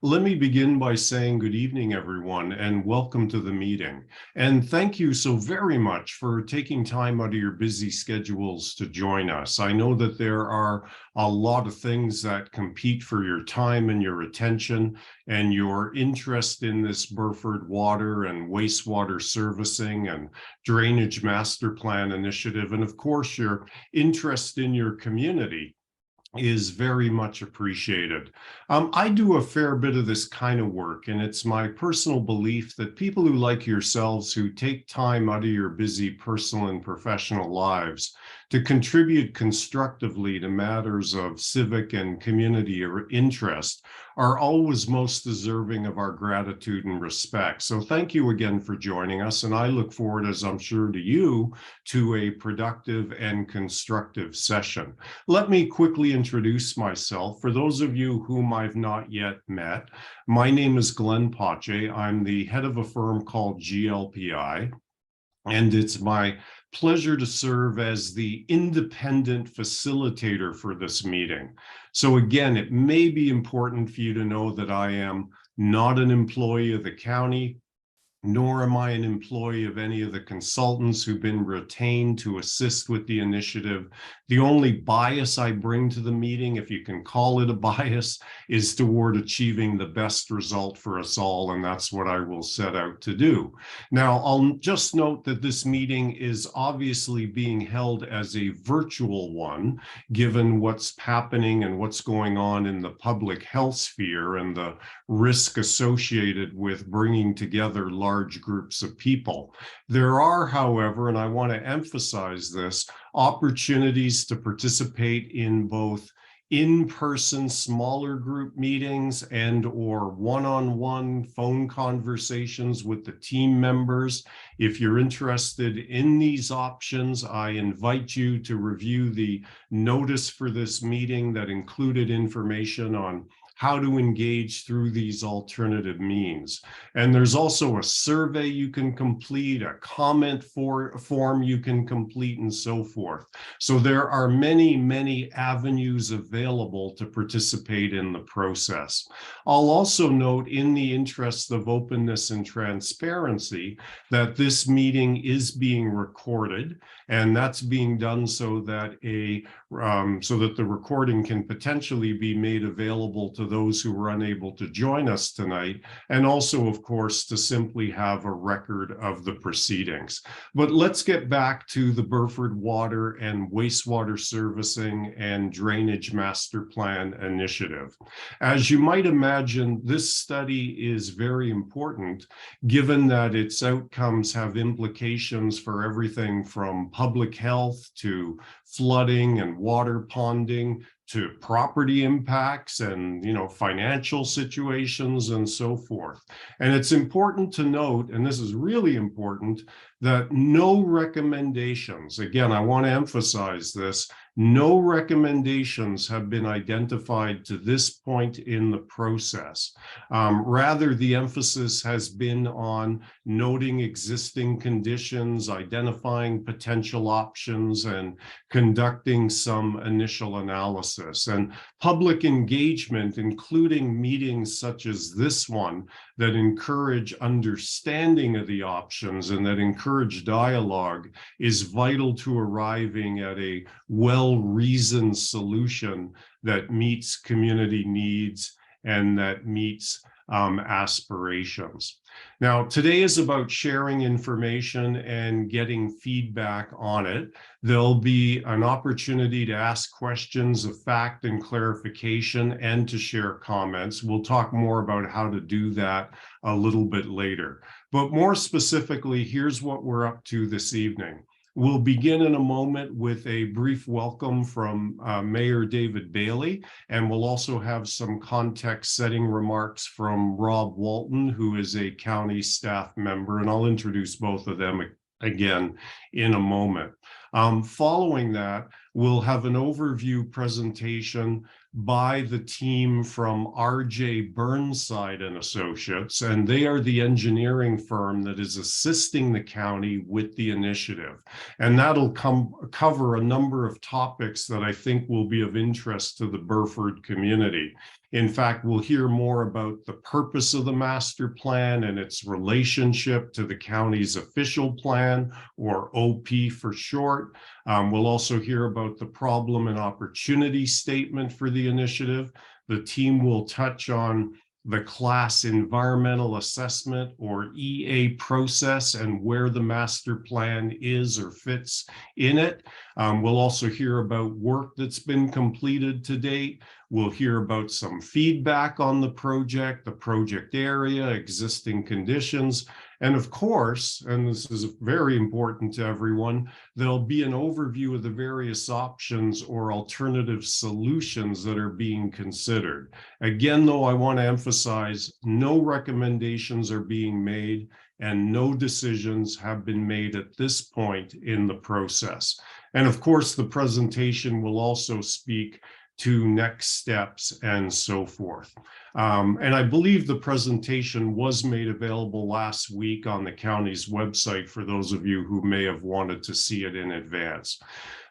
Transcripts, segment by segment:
Let me begin by saying good evening, everyone, and welcome to the meeting. And thank you so very much for taking time out of your busy schedules to join us. I know that there are a lot of things that compete for your time and your attention, and your interest in this Burford water and wastewater servicing and drainage master plan initiative, and of course, your interest in your community is very much appreciated. I do a fair bit of this kind of work, and it's my personal belief that people who like yourselves, who take time out of your busy personal and professional lives to contribute constructively to matters of civic and community interest, are always most deserving of our gratitude and respect. So thank you again for joining us, and I look forward, as I'm sure to you, to a productive and constructive session. Let me quickly introduce myself. For those of you whom I've not yet met, my name is Glenn Pache. I'm the head of a firm called GLPI, and it's my pleasure to serve as the independent facilitator for this meeting. So again, it may be important for you to know that I am not an employee of the county, nor am I an employee of any of the consultants who've been retained to assist with the initiative. The only bias I bring to the meeting, if you can call it a bias, is toward achieving the best result for us all, and that's what I will set out to do. Now, I'll just note that this meeting is obviously being held as a virtual one, given what's happening and what's going on in the public health sphere and the risk associated with bringing together large groups of people. There are, however, and I want to emphasize this, opportunities to participate in both in-person smaller group meetings and or one-on-one phone conversations with the team members. If you're interested in these options, I invite you to review the notice for this meeting that included information on how to engage through these alternative means. And there's also a survey you can complete, a comment form you can complete, and so forth. So there are many, many avenues available to participate in the process. I'll also note, in the interest of openness and transparency, that this meeting is being recorded, and that's being done so that the recording can potentially be made available to those who were unable to join us tonight, and also, of course, to simply have a record of the proceedings. But let's get back to the Burford Water and Wastewater Servicing and Drainage Master Plan Initiative. As you might imagine, this study is very important, given that its outcomes have implications for everything from public health to flooding and water ponding, to property impacts and financial situations and so forth. And it's important to note, and this is really important, that no recommendations, again, I want to emphasize this, no recommendations have been identified to this point in the process. Rather, the emphasis has been on noting existing conditions, identifying potential options, and conducting some initial analysis. And public engagement, including meetings such as this one, that encourage understanding of the options and that encourage dialogue, is vital to arriving at a well-reasoned solution that meets community needs and that meets aspirations. Now, today is about sharing information and getting feedback on it. There'll be an opportunity to ask questions of fact and clarification and to share comments. We'll talk more about how to do that a little bit later. But more specifically, here's what we're up to this evening. We'll begin in a moment with a brief welcome from Mayor David Bailey, and we'll also have some context-setting remarks from Rob Walton, who is a county staff member, and I'll introduce both of them again in a moment. Following that, we'll have an overview presentation by the team from R.J. Burnside and Associates, and they are the engineering firm that is assisting the county with the initiative. And that'll cover a number of topics that I think will be of interest to the Burford community. In fact, we'll hear more about the purpose of the master plan and its relationship to the county's official plan, or OP for short. We'll also hear about the problem and opportunity statement for the initiative. The team will touch on the class environmental assessment, or EA, process and where the master plan is or fits in it. We'll also hear about work that's been completed to date. We'll hear about some feedback on the project area, existing conditions, and of course, and this is very important to everyone, there'll be an overview of the various options or alternative solutions that are being considered. Again, though, I want to emphasize no recommendations are being made and no decisions have been made at this point in the process. And of course, the presentation will also speak to next steps and so forth. And I believe the presentation was made available last week on the county's website for those of you who may have wanted to see it in advance.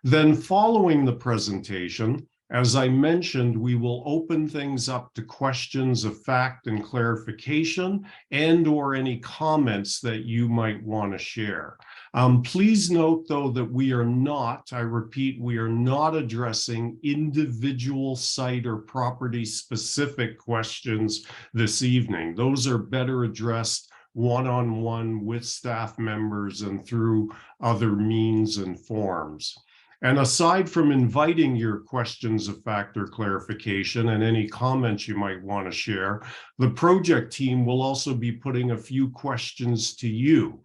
Then following the presentation, as I mentioned, we will open things up to questions of fact and clarification and/or any comments that you might want to share. Please note, though, that we are not, I repeat, we are not addressing individual site or property specific questions this evening. Those are better addressed one-on-one with staff members and through other means and forms. And aside from inviting your questions of fact or clarification and any comments you might want to share, the project team will also be putting a few questions to you.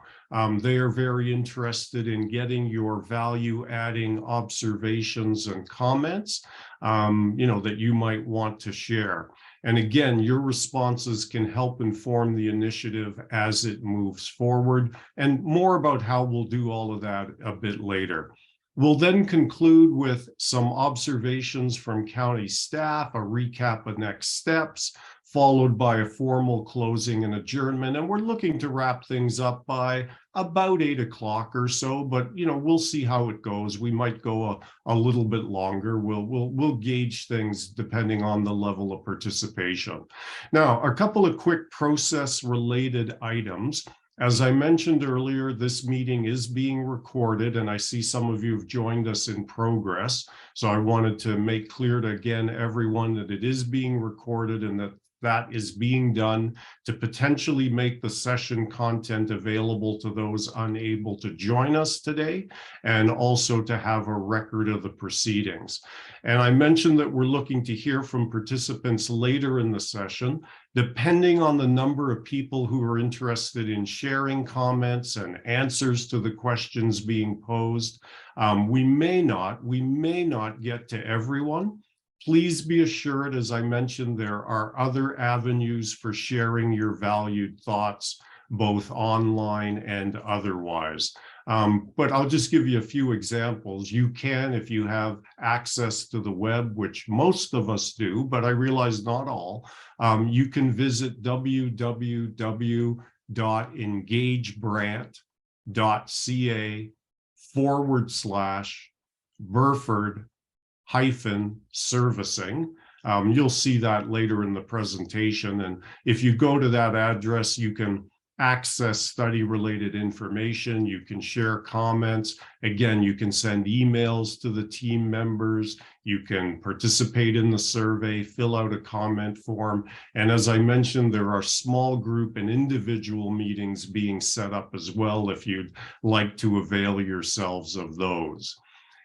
They are very interested in getting your value-adding observations and comments, that you might want to share. And again, your responses can help inform the initiative as it moves forward, and more about how we'll do all of that a bit later. We'll then conclude with some observations from county staff, a recap of next steps, followed by a formal closing and adjournment. And we're looking to wrap things up by about 8 o'clock or so, but we'll see how it goes. We might go a little bit longer. We'll gauge things depending on the level of participation. Now, a couple of quick process-related items. As I mentioned earlier, this meeting is being recorded, and I see some of you have joined us in progress. So I wanted to make clear to, again, everyone that it is being recorded and that is being done to potentially make the session content available to those unable to join us today, and also to have a record of the proceedings. And I mentioned that we're looking to hear from participants later in the session. Depending on the number of people who are interested in sharing comments and answers to the questions being posed, we may not get to everyone. Please be assured, as I mentioned, there are other avenues for sharing your valued thoughts, both online and otherwise. But I'll just give you a few examples. You can, if you have access to the web, which most of us do, but I realize not all, you can visit www.engagebrant.ca/Burford-servicing. You'll see that later in the presentation. And if you go to that address, you can access study-related information. You can share comments. Again, you can send emails to the team members. You can participate in the survey, fill out a comment form. And as I mentioned, there are small group and individual meetings being set up as well if you'd like to avail yourselves of those.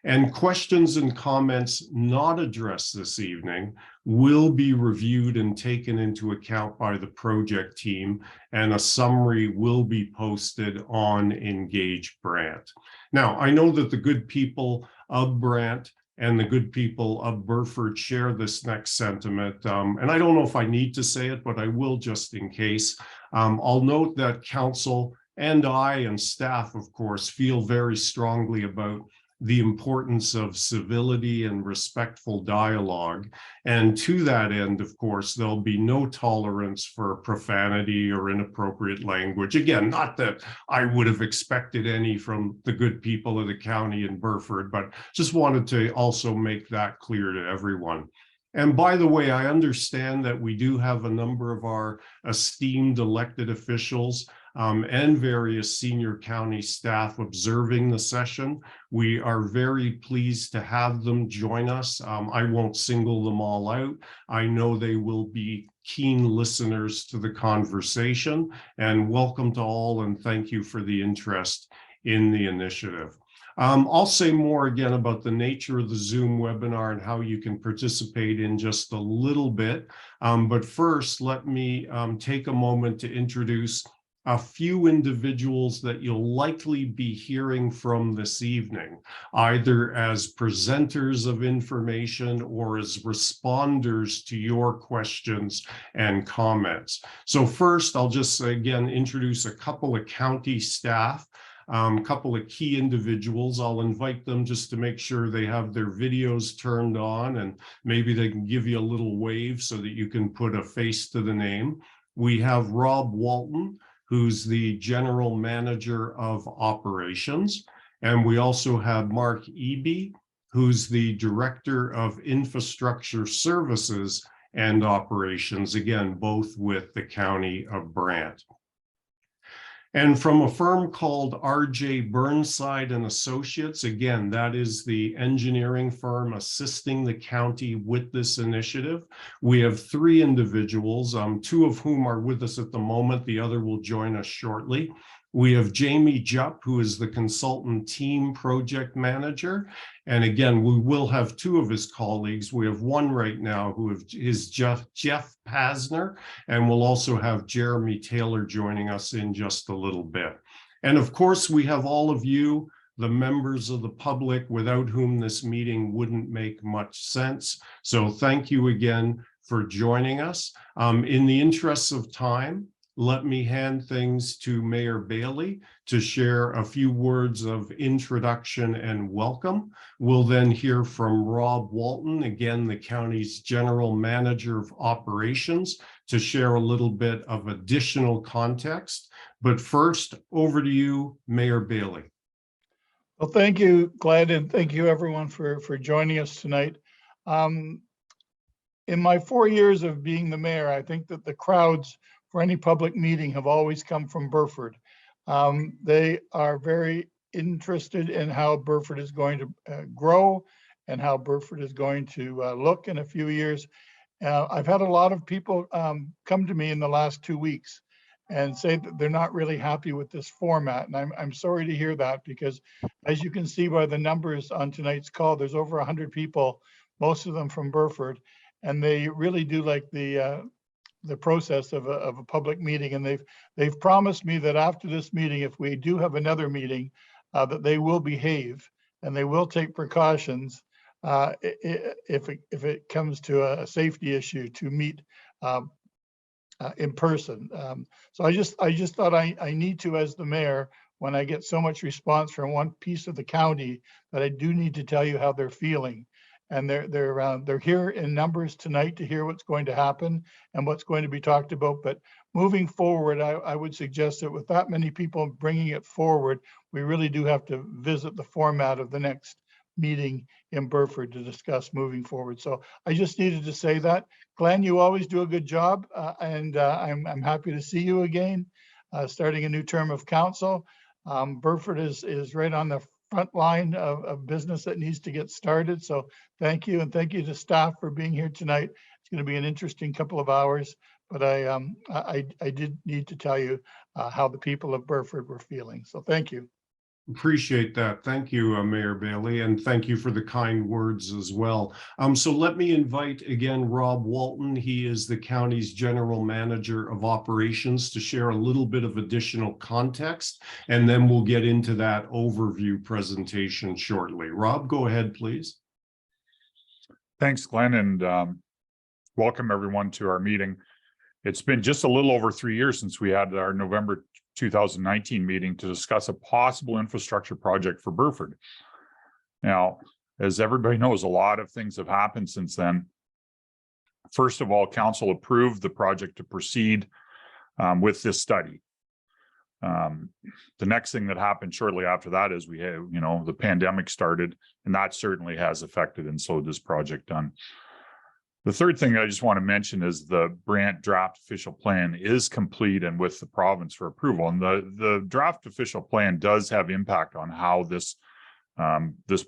And questions and comments not addressed this evening will be reviewed and taken into account by the project team, and a summary will be posted on Engage Brant. Now, I know that the good people of Brant and the good people of Burford share this next sentiment, and I don't know if I need to say it, but I will just in case. I'll note that council and I and staff, of course, feel very strongly about the importance of civility and respectful dialogue. And to that end, of course, there'll be no tolerance for profanity or inappropriate language. Again, not that I would have expected any from the good people of the county in Burford, but just wanted to also make that clear to everyone. And by the way, I understand that we do have a number of our esteemed elected officials and various senior county staff observing the session. We are very pleased to have them join us. I won't single them all out. I know they will be keen listeners to the conversation, and welcome to all, and thank you for the interest in the initiative. I'll say more again about the nature of the Zoom webinar and how you can participate in just a little bit. But first, let me take a moment to introduce a few individuals that you'll likely be hearing from this evening, either as presenters of information or as responders to your questions and comments. So first, I'll just again introduce a couple of county staff. A couple of key individuals. I'll invite them just to make sure they have their videos turned on, and maybe they can give you a little wave so that you can put a face to the name. We have Rob Walton, who's the General Manager of Operations. And we also have Mark Eby, who's the Director of Infrastructure Services and Operations, again, both with the County of Brant. And from a firm called R.J. Burnside and Associates, again, that is the engineering firm assisting the county with this initiative. We have three individuals, two of whom are with us at the moment. The other will join us shortly. We have Jamie Jupp, who is the consultant team project manager. And again, we will have two of his colleagues. We have one right now who is Jeff Pasner, and we'll also have Jeremy Taylor joining us in just a little bit. And of course, we have all of you, the members of the public, without whom this meeting wouldn't make much sense. So thank you again for joining us. In the interests of time, let me hand things to Mayor Bailey to share a few words of introduction and welcome. We'll then hear from Rob Walton, again, the county's General Manager of Operations, to share a little bit of additional context. But first, over to you, Mayor Bailey. Well, thank you, Glenn, and thank you everyone for joining us tonight. In my 4 years of being the mayor, I think that the crowds for any public meeting have always come from Burford. They are very interested in how Burford is going to grow and how Burford is going to look in a few years. I've had a lot of people come to me in the last 2 weeks and say that they're not really happy with this format. And I'm sorry to hear that, because as you can see by the numbers on tonight's call, there's over 100 people, most of them from Burford, and they really do like the process of a public meeting. And they've promised me that after this meeting, if we do have another meeting, that they will behave and they will take precautions if it comes to a safety issue to meet in person. So I just thought I need to, as the mayor, when I get so much response from one piece of the county, that I do need to tell you how they're feeling. And they're here in numbers tonight to hear what's going to happen and what's going to be talked about. But moving forward, I would suggest that with that many people bringing it forward, we really do have to visit the format of the next meeting in Burford to discuss moving forward. So I just needed to say that. Glenn, you always do a good job, and I'm happy to see you again, starting a new term of council. Burford is right on the front line of business that needs to get started. So thank you, and thank you to staff for being here tonight. It's going to be an interesting couple of hours, but I did need to tell you how the people of Burford were feeling. So thank you. Appreciate that. Thank you, Mayor Bailey, and thank you for the kind words as well. So let me invite again Rob Walton. He is the county's General Manager of Operations, to share a little bit of additional context, and then we'll get into that overview presentation shortly. Rob, go ahead, please. Thanks, Glenn, and welcome everyone to our meeting. It's been just a little over 3 years since we had our November 2019 meeting to discuss a possible infrastructure project for Burford. Now, as everybody knows, a lot of things have happened since then. First of all, council approved the project to proceed with this study. The next thing that happened shortly after that is we had, the pandemic started, and that certainly has affected and slowed this project down. The third thing I just want to mention is the Brant draft official plan is complete and with the province for approval. And the draft official plan does have impact on how this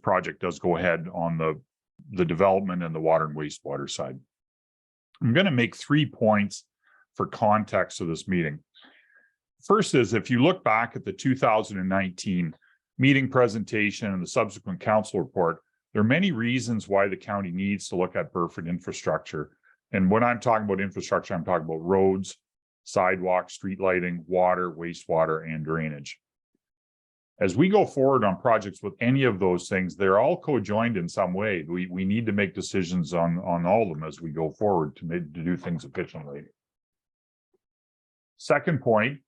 project does go ahead on the development and the water and wastewater side. I'm going to make 3 points for context of this meeting. First is, if you look back at the 2019 meeting presentation and the subsequent council report, there are many reasons why the county needs to look at Burford infrastructure. And when I'm talking about infrastructure, I'm talking about roads, sidewalks, street lighting, water, wastewater, and drainage. As we go forward on projects with any of those things, they're all co-joined in some way. We need to make decisions on all of them as we go forward to do things efficiently. Second point,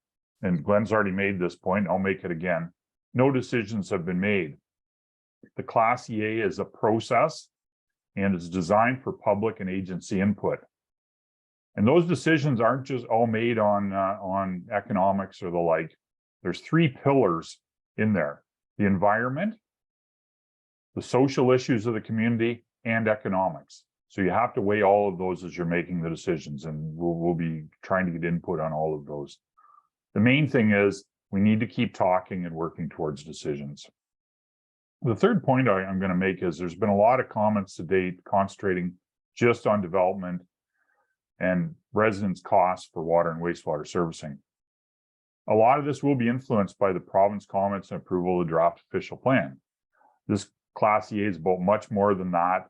and Glenn's already made this point, I'll make it again. No decisions have been made. The Class EA is a process and it's designed for public and agency input. And those decisions aren't just all made on economics or the like. There's 3 pillars in there: the environment, the social issues of the community, and economics. So you have to weigh all of those as you're making the decisions, and we'll be trying to get input on all of those. The main thing is we need to keep talking and working towards decisions. The third point I'm going to make is there's been a lot of comments to date concentrating just on development and residents' costs for water and wastewater servicing. A lot of this will be influenced by the province comments and approval of the draft official plan. This Class EA is about much more than that.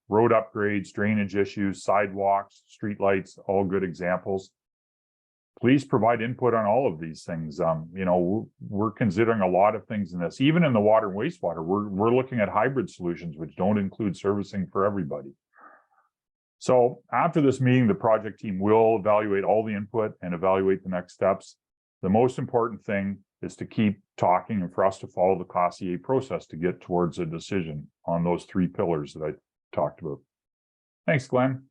Road upgrades, drainage issues, sidewalks, streetlights, all good examples. Please provide input on all of these things. We're considering a lot of things in this. Even in the water and wastewater, we're looking at hybrid solutions, which don't include servicing for everybody. So after this meeting, the project team will evaluate all the input and evaluate the next steps. The most important thing is to keep talking and for us to follow the Class EA process to get towards a decision on those 3 pillars that I talked about. Thanks, Glenn.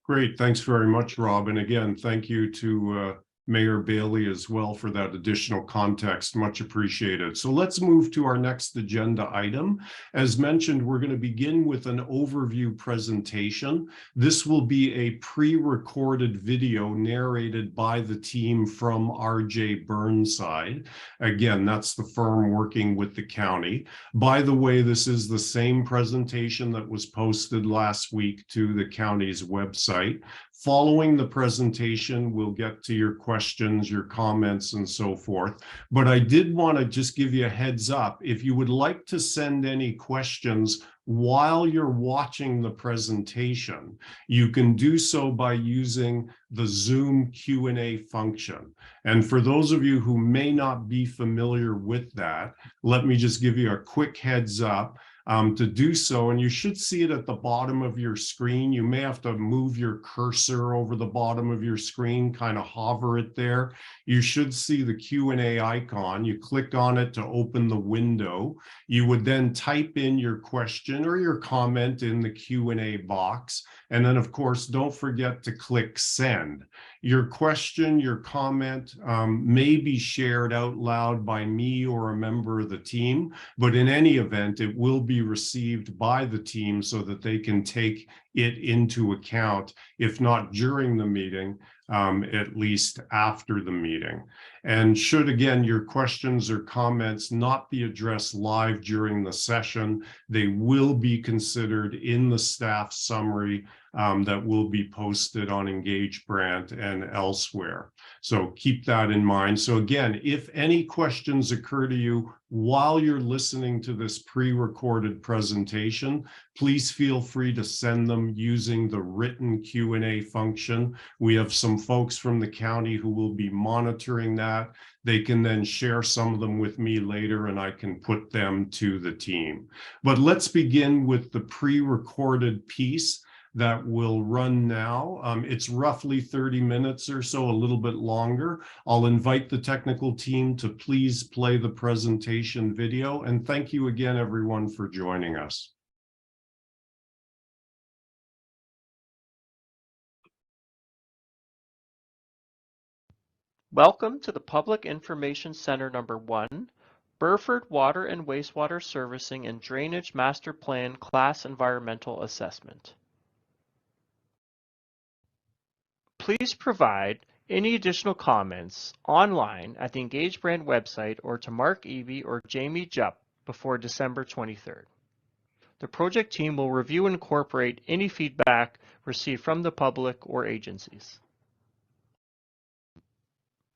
Great. Thanks very much, Rob. And again, thank you to Mayor Bailey as well for that additional context. Much appreciated. So let's move to our next agenda item. As mentioned, we're going to begin with an overview presentation. This will be a pre-recorded video narrated by the team from RJ Burnside. Again, that's the firm working with the county. By the way, this is the same presentation that was posted last week to the county's website. Following the presentation, we'll get to your questions, your comments, and so forth. But I did want to just give you a heads up. If you would like to send any questions while you're watching the presentation, you can do so by using the Zoom Q&A function. And for those of you who may not be familiar with that, let me just give you a quick heads up. To do so, and you should see it at the bottom of your screen. You may have to move your cursor over the bottom of your screen, kind of hover it there. You should see the Q&A icon. You click on it to open the window. You would then type in your question or your comment in the Q&A box. And then, of course, don't forget to click send. Your question, your comment may be shared out loud by me or a member of the team, but in any event, it will be received by the team so that they can take it into account, if not during the meeting, at least after the meeting. And should, again, your questions or comments not be addressed live during the session, they will be considered in the staff summary that will be posted on Engage Brant and elsewhere. So keep that in mind. So again, if any questions occur to you while you're listening to this pre-recorded presentation, please feel free to send them using the written Q&A function. We have some folks from the county who will be monitoring that. They can then share some of them with me later and I can put them to the team. But let's begin with the pre-recorded piece. that will run now. It's roughly 30 minutes or so, a little bit longer. I'll invite the technical team to please play the presentation video, and thank you again, everyone, for joining us. Welcome to the Public Information Center number 1, Burford Water and Wastewater Servicing and Drainage Master Plan Class Environmental Assessment. Please provide any additional comments online at the Engage Brand website or to Mark Evie or Jamie Jupp before December 23rd. The project team will review and incorporate any feedback received from the public or agencies.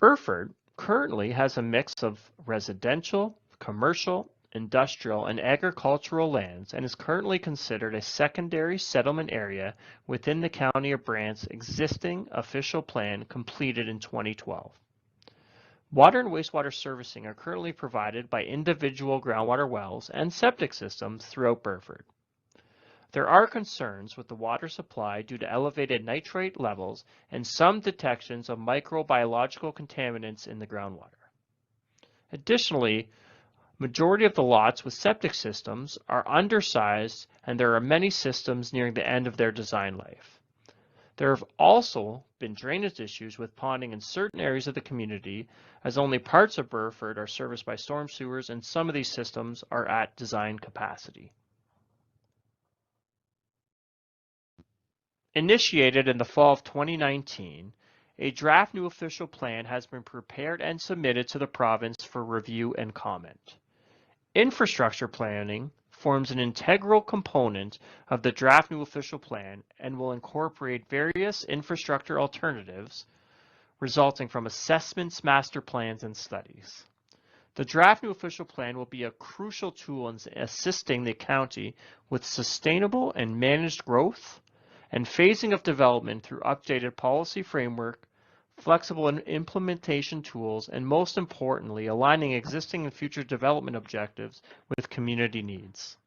Burford currently has a mix of residential, commercial, industrial, and agricultural lands and is currently considered a secondary settlement area within the County of Brant's existing official plan completed in 2012. Water and wastewater servicing are currently provided by individual groundwater wells and septic systems throughout Burford. There are concerns with the water supply due to elevated nitrate levels and some detections of microbiological contaminants in the groundwater. Additionally, majority of the lots with septic systems are undersized and there are many systems nearing the end of their design life. There have also been drainage issues with ponding in certain areas of the community, as only parts of Burford are serviced by storm sewers and some of these systems are at design capacity. Initiated in the fall of 2019, a draft new official plan has been prepared and submitted to the province for review and comment. Infrastructure planning forms an integral component of the draft new official plan and will incorporate various infrastructure alternatives resulting from assessments, master plans, and studies. The draft new official plan will be a crucial tool in assisting the county with sustainable and managed growth and phasing of development through updated policy framework, flexible implementation tools, and most importantly, aligning existing and future development objectives with community needs.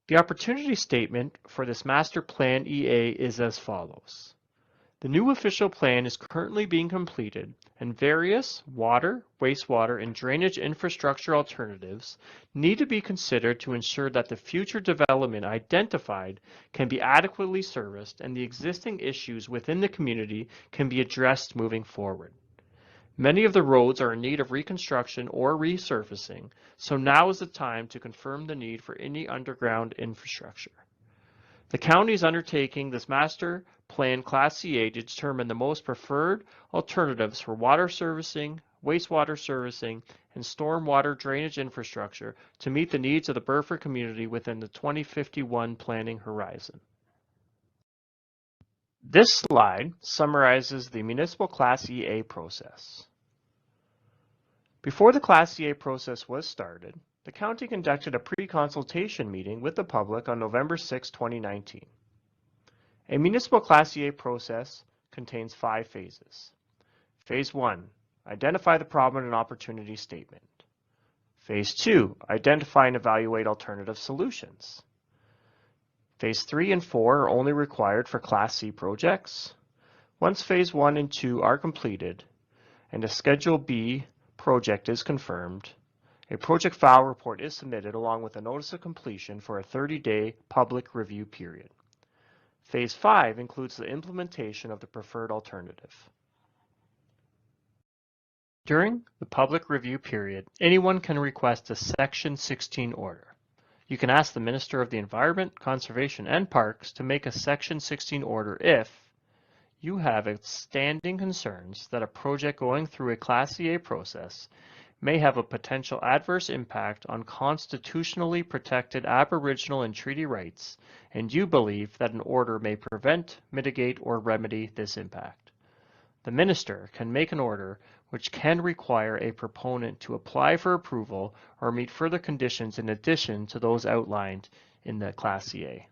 The opportunity statement for this Master Plan EA is as follows. The new official plan is currently being completed, and various water, wastewater, and drainage infrastructure alternatives need to be considered to ensure that the future development identified can be adequately serviced and the existing issues within the community can be addressed moving forward. Many of the roads are in need of reconstruction or resurfacing, so now is the time to confirm the need for any underground infrastructure. The county is undertaking this Master Plan Class CA to determine the most preferred alternatives for water servicing, wastewater servicing, and stormwater drainage infrastructure to meet the needs of the Burford community within the 2051 planning horizon. This slide summarizes the municipal Class EA process. Before the Class EA process was started, the county conducted a pre-consultation meeting with the public on November 6, 2019. A municipal Class EA process contains 5 phases. Phase 1, identify the problem and opportunity statement. Phase 2, identify and evaluate alternative solutions. Phase 3 and 4 are only required for Class C projects. Once Phase 1 and 2 are completed and a Schedule B project is confirmed, a project file report is submitted along with a notice of completion for a 30-day public review period. Phase 5 includes the implementation of the preferred alternative. During the public review period, anyone can request a Section 16 order. You can ask the Minister of the Environment, Conservation, and Parks to make a Section 16 order if you have outstanding concerns that a project going through a Class EA process may have a potential adverse impact on constitutionally protected Aboriginal and treaty rights, and you believe that an order may prevent, mitigate, or remedy this impact. The Minister can make an order which can require a proponent to apply for approval or meet further conditions in addition to those outlined in the Class EA.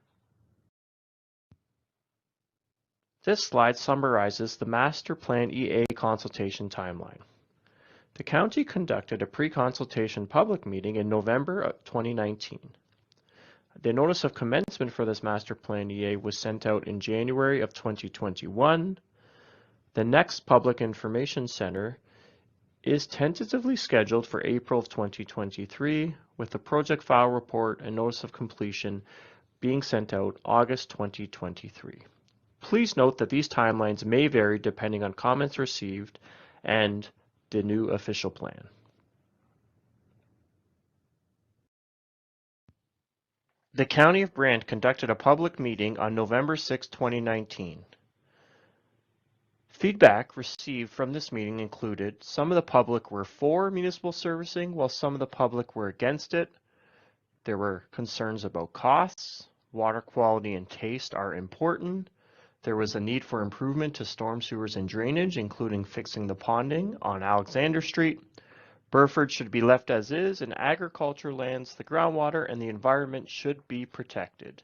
This slide summarizes the Master Plan EA consultation timeline. The county conducted a pre-consultation public meeting in November of 2019. The notice of commencement for this master plan EA was sent out in January of 2021. The next public information center is tentatively scheduled for April of 2023, with the project file report and notice of completion being sent out August 2023. Please note that these timelines may vary depending on comments received and the new official plan. The County of Brant conducted a public meeting on November 6, 2019. Feedback received from this meeting included some of the public were for municipal servicing while some of the public were against it. There were concerns about costs, water quality and taste are important. There was a need for improvement to storm sewers and drainage, including fixing the ponding on Alexander Street. Burford should be left as is, and agriculture lands, the groundwater, and the environment should be protected.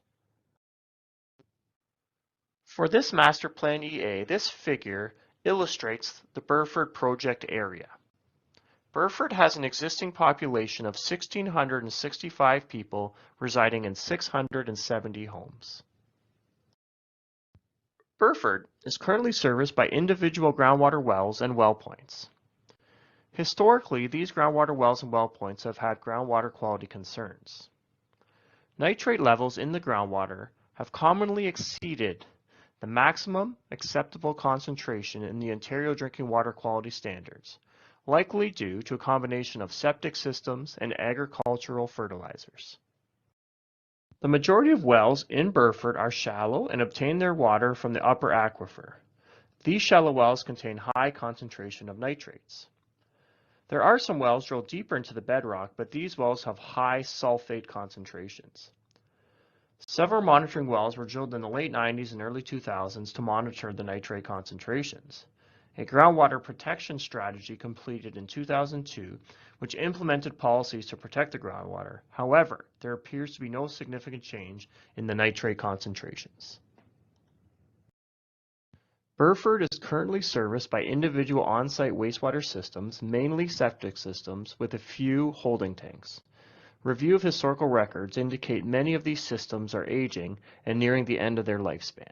For this master plan EA, this figure illustrates the Burford project area. Burford has an existing population of 1,665 people residing in 670 homes. Burford is currently serviced by individual groundwater wells and well points. Historically, these groundwater wells and well points have had groundwater quality concerns. Nitrate levels in the groundwater have commonly exceeded the maximum acceptable concentration in the Ontario Drinking Water Quality Standards, likely due to a combination of septic systems and agricultural fertilizers. The majority of wells in Burford are shallow and obtain their water from the upper aquifer. These shallow wells contain high concentration of nitrates. There are some wells drilled deeper into the bedrock, but these wells have high sulfate concentrations. Several monitoring wells were drilled in the late 90s and early 2000s to monitor the nitrate concentrations. A groundwater protection strategy completed in 2002, which implemented policies to protect the groundwater. However, there appears to be no significant change in the nitrate concentrations. Burford is currently serviced by individual on-site wastewater systems, mainly septic systems, with a few holding tanks. Review of historical records indicate many of these systems are aging and nearing the end of their lifespan.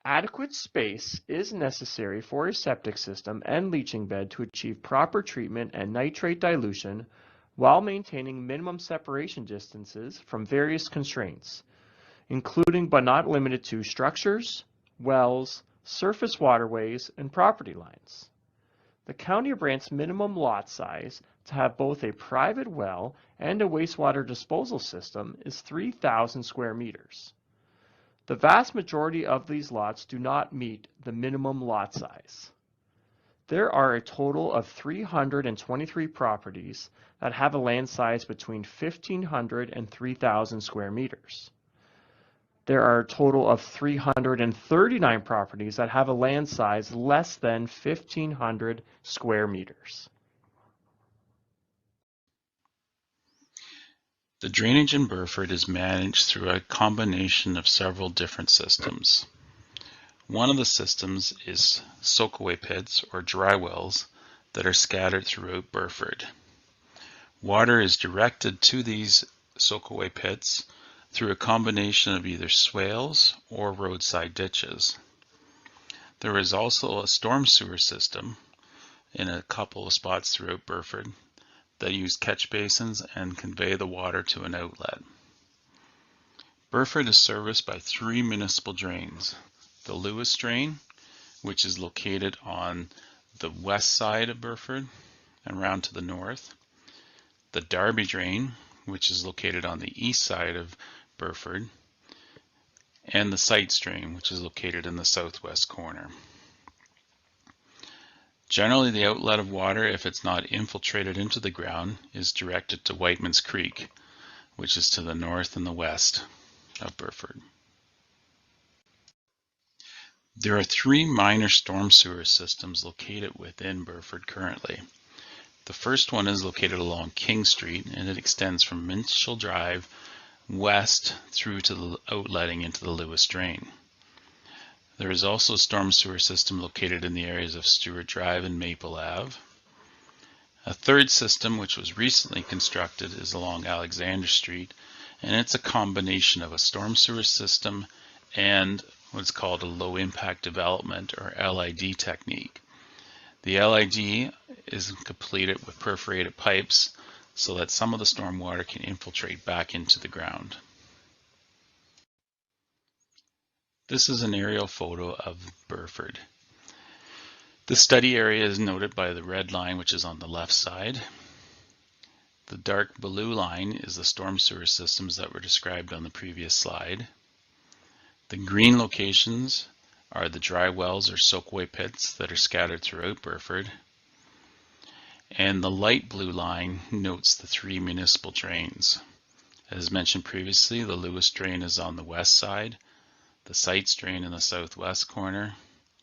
Adequate space is necessary for a septic system and leaching bed to achieve proper treatment and nitrate dilution while maintaining minimum separation distances from various constraints, including but not limited to structures, wells, surface waterways, and property lines. The County of Brant's minimum lot size to have both a private well and a wastewater disposal system is 3,000 square meters. The vast majority of these lots do not meet the minimum lot size. There are a total of 323 properties that have a land size between 1,500 and 3,000 square meters. There are a total of 339 properties that have a land size less than 1,500 square meters. The drainage in Burford is managed through a combination of several different systems. One of the systems is soakaway pits or dry wells that are scattered throughout Burford. Water is directed to these soakaway pits through a combination of either swales or roadside ditches. There is also a storm sewer system in a couple of spots throughout Burford that use catch basins and convey the water to an outlet. Burford is serviced by 3 municipal drains. The Lewis drain, which is located on the west side of Burford and round to the north. The Darby drain, which is located on the east side of Burford, and the Site Stream, which is located in the southwest corner. Generally, the outlet of water, if it's not infiltrated into the ground, is directed to Whiteman's Creek, which is to the north and the west of Burford. There are 3 minor storm sewer systems located within Burford currently. The first one is located along King Street, and it extends from Minchell Drive west through to the outletting into the Lewis Drain. There is also a storm sewer system located in the areas of Stewart Drive and Maple Ave. A third system, which was recently constructed, is along Alexander Street, and it's a combination of a storm sewer system and what's called a low impact development, or LID technique. The LID is completed with perforated pipes so that some of the storm water can infiltrate back into the ground. This is an aerial photo of Burford. The study area is noted by the red line, which is on the left side. The dark blue line is the storm sewer systems that were described on the previous slide. The green locations are the dry wells or soakaway pits that are scattered throughout Burford. And the light blue line notes the 3 municipal drains. As mentioned previously, the Lewis drain is on the west side, the Sites drain in the southwest corner,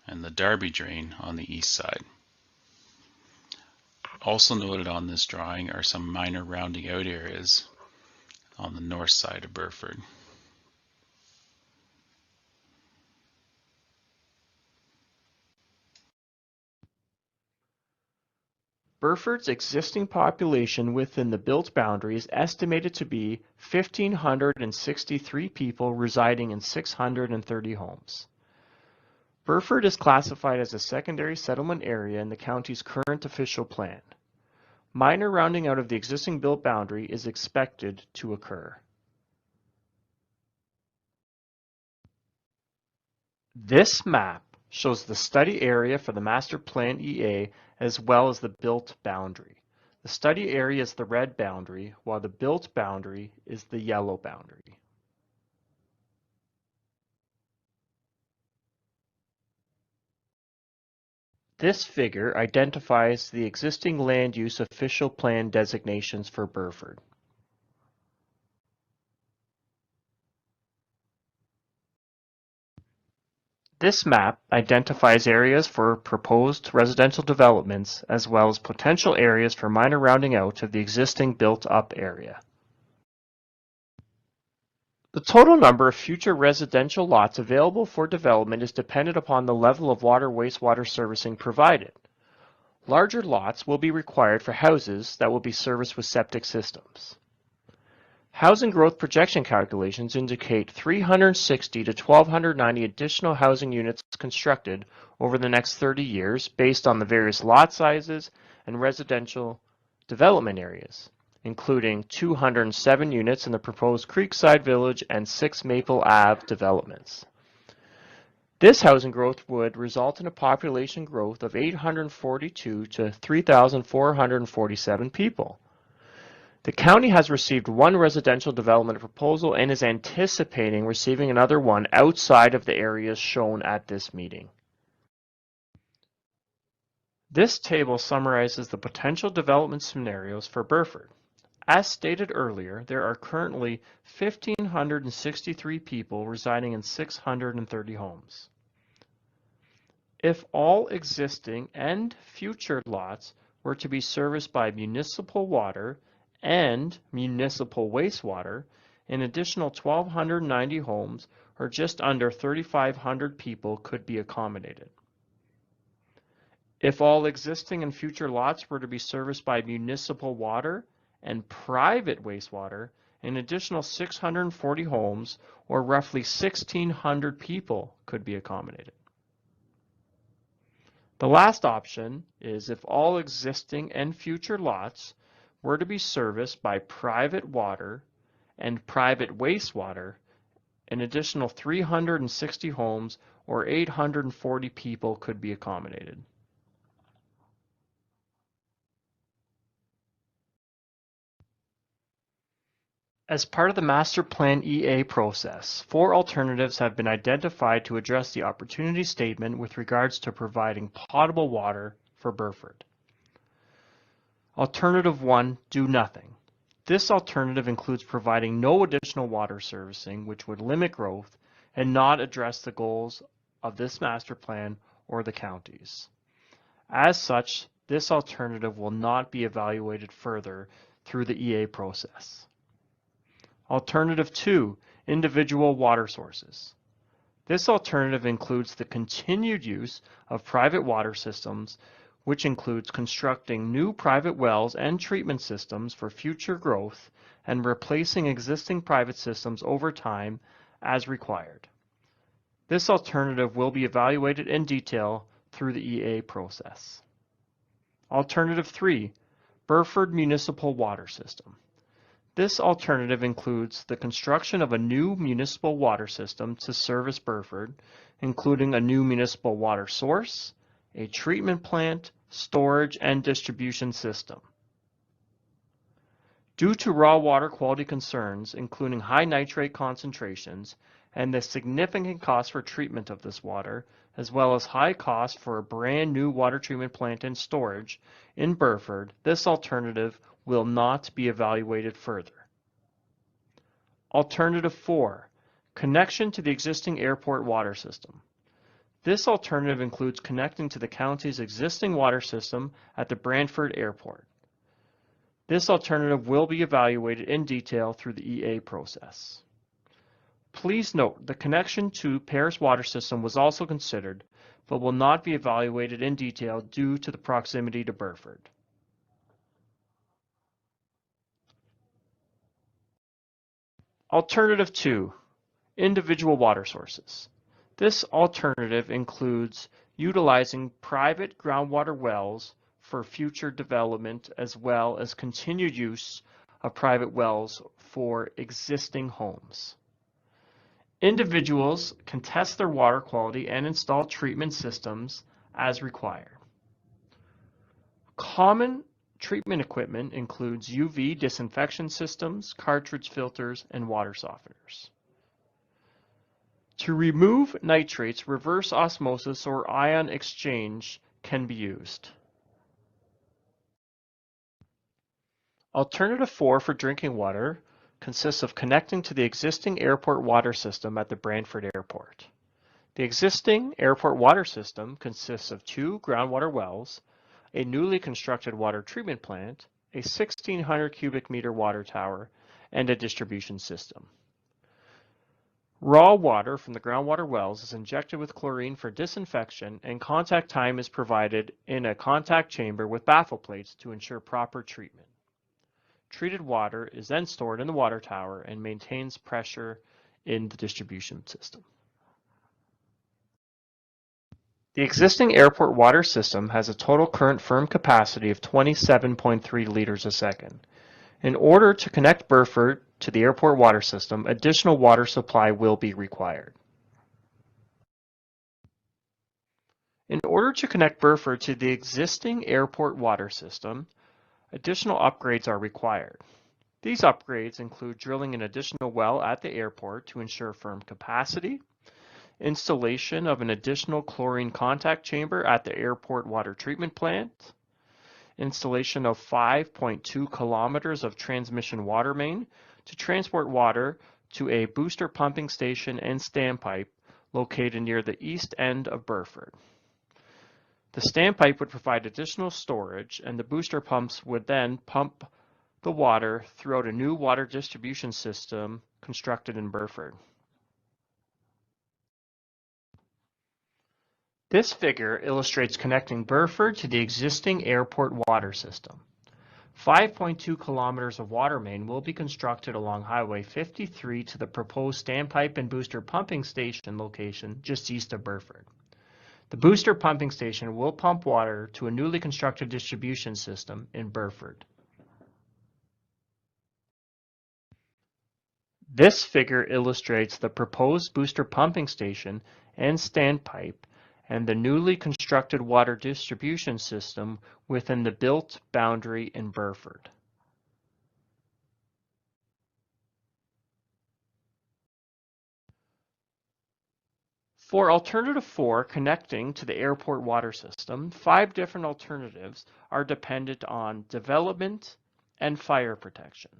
and the Darby drain on the east side. Also noted on this drawing are some minor rounding out areas on the north side of Burford. Burford's existing population within the built boundary is estimated to be 1,563 people residing in 630 homes. Burford is classified as a secondary settlement area in the county's current official plan. Minor rounding out of the existing built boundary is expected to occur. This map shows the study area for the Master Plan EA as well as the built boundary. The study area is the red boundary, while the built boundary is the yellow boundary. This figure identifies the existing land use official plan designations for Burford. This map identifies areas for proposed residential developments as well as potential areas for minor rounding out of the existing built-up area. The total number of future residential lots available for development is dependent upon the level of water wastewater servicing provided. Larger lots will be required for houses that will be serviced with septic systems. Housing growth projection calculations indicate 360 to 1,290 additional housing units constructed over the next 30 years based on the various lot sizes and residential development areas, including 207 units in the proposed Creekside Village and 6 Maple Ave developments. This housing growth would result in a population growth of 842 to 3,447 people. The county has received one residential development proposal and is anticipating receiving another one outside of the areas shown at this meeting. This table summarizes the potential development scenarios for Burford. As stated earlier, there are currently 1,563 people residing in 630 homes. If all existing and future lots were to be serviced by municipal water and municipal wastewater, an additional 1,290 homes, or just under 3,500 people, could be accommodated. If all existing and future lots were to be serviced by municipal water and private wastewater, an additional 640 homes, or roughly 1,600 people, could be accommodated. The last option is if all existing and future lots were to be serviced by private water and private wastewater, an additional 360 homes or 840 people could be accommodated. As part of the Master Plan EA process, 4 alternatives have been identified to address the opportunity statement with regards to providing potable water for Burford. Alternative 1, do nothing. This alternative includes providing no additional water servicing, which would limit growth and not address the goals of this master plan or the county's. As such, this alternative will not be evaluated further through the EA process. Alternative 2, individual water sources. This alternative includes the continued use of private water systems which includes constructing new private wells and treatment systems for future growth and replacing existing private systems over time as required. This alternative will be evaluated in detail through the EA process. Alternative 3, Burford Municipal Water System. This alternative includes the construction of a new municipal water system to service Burford, including a new municipal water source, a treatment plant, storage, and distribution system. Due to raw water quality concerns, including high nitrate concentrations and the significant cost for treatment of this water, as well as high cost for a brand new water treatment plant and storage in Burford, this alternative will not be evaluated further. Alternative 4, connection to the existing airport water system. This alternative includes connecting to the county's existing water system at the Brantford Airport. This alternative will be evaluated in detail through the EA process. Please note the connection to Paris water system was also considered, but will not be evaluated in detail due to the proximity to Burford. Alternative 2, individual water sources. This alternative includes utilizing private groundwater wells for future development as well as continued use of private wells for existing homes. Individuals can test their water quality and install treatment systems as required. Common treatment equipment includes UV disinfection systems, cartridge filters, and water softeners. To remove nitrates, reverse osmosis or ion exchange can be used. Alternative 4 for drinking water consists of connecting to the existing airport water system at the Brantford Airport. The existing airport water system consists of 2 groundwater wells, a newly constructed water treatment plant, a 1,600 cubic meter water tower, and a distribution system. Raw water from the groundwater wells is injected with chlorine for disinfection, and contact time is provided in a contact chamber with baffle plates to ensure proper treatment. Treated water is then stored in the water tower and maintains pressure in the distribution system. The existing airport water system has a total current firm capacity of 27.3 liters a second. In order to connect Burford to the airport water system, additional water supply will be required. In order to connect Burford to the existing airport water system, additional upgrades are required. These upgrades include drilling an additional well at the airport to ensure firm capacity, installation of an additional chlorine contact chamber at the airport water treatment plant, installation of 5.2 kilometers of transmission water main to transport water to a booster pumping station and standpipe located near the east end of Burford. The standpipe would provide additional storage, and the booster pumps would then pump the water throughout a new water distribution system constructed in Burford. This figure illustrates connecting Burford to the existing airport water system. 5.2 kilometers of water main will be constructed along Highway 53 to the proposed standpipe and booster pumping station location just east of Burford. The booster pumping station will pump water to a newly constructed distribution system in Burford. This figure illustrates the proposed booster pumping station and standpipe and the newly constructed water distribution system within the built boundary in Burford. For alternative 4, connecting to the airport water system, 5 different alternatives are dependent on development and fire protection.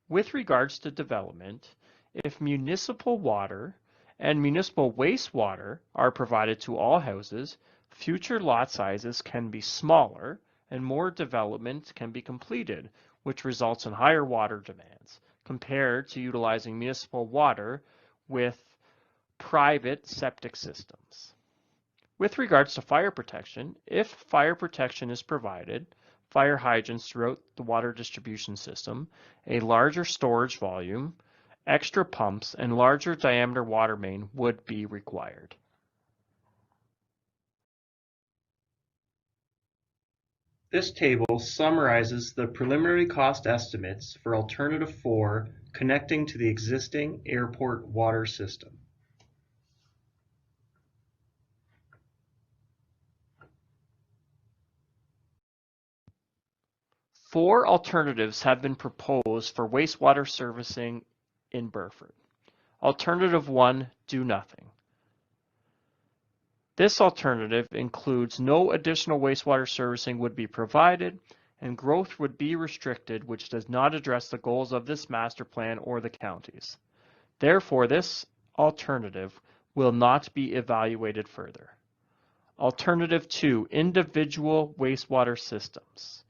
With regards to development, if municipal water and municipal wastewater are provided to all houses, future lot sizes can be smaller and more development can be completed, which results in higher water demands compared to utilizing municipal water with private septic systems. With regards to fire protection, if fire protection is provided, fire hydrants throughout the water distribution system, a larger storage volume, extra pumps, and larger diameter water main would be required. This table summarizes the preliminary cost estimates for Alternative 4 connecting to the existing airport water system. Four alternatives have been proposed for wastewater servicing in Burford. Alternative 1, do nothing. This alternative includes no additional wastewater servicing would be provided and growth would be restricted, which does not address the goals of this master plan or the counties. Therefore, this alternative will not be evaluated further. Alternative 2, individual wastewater systems.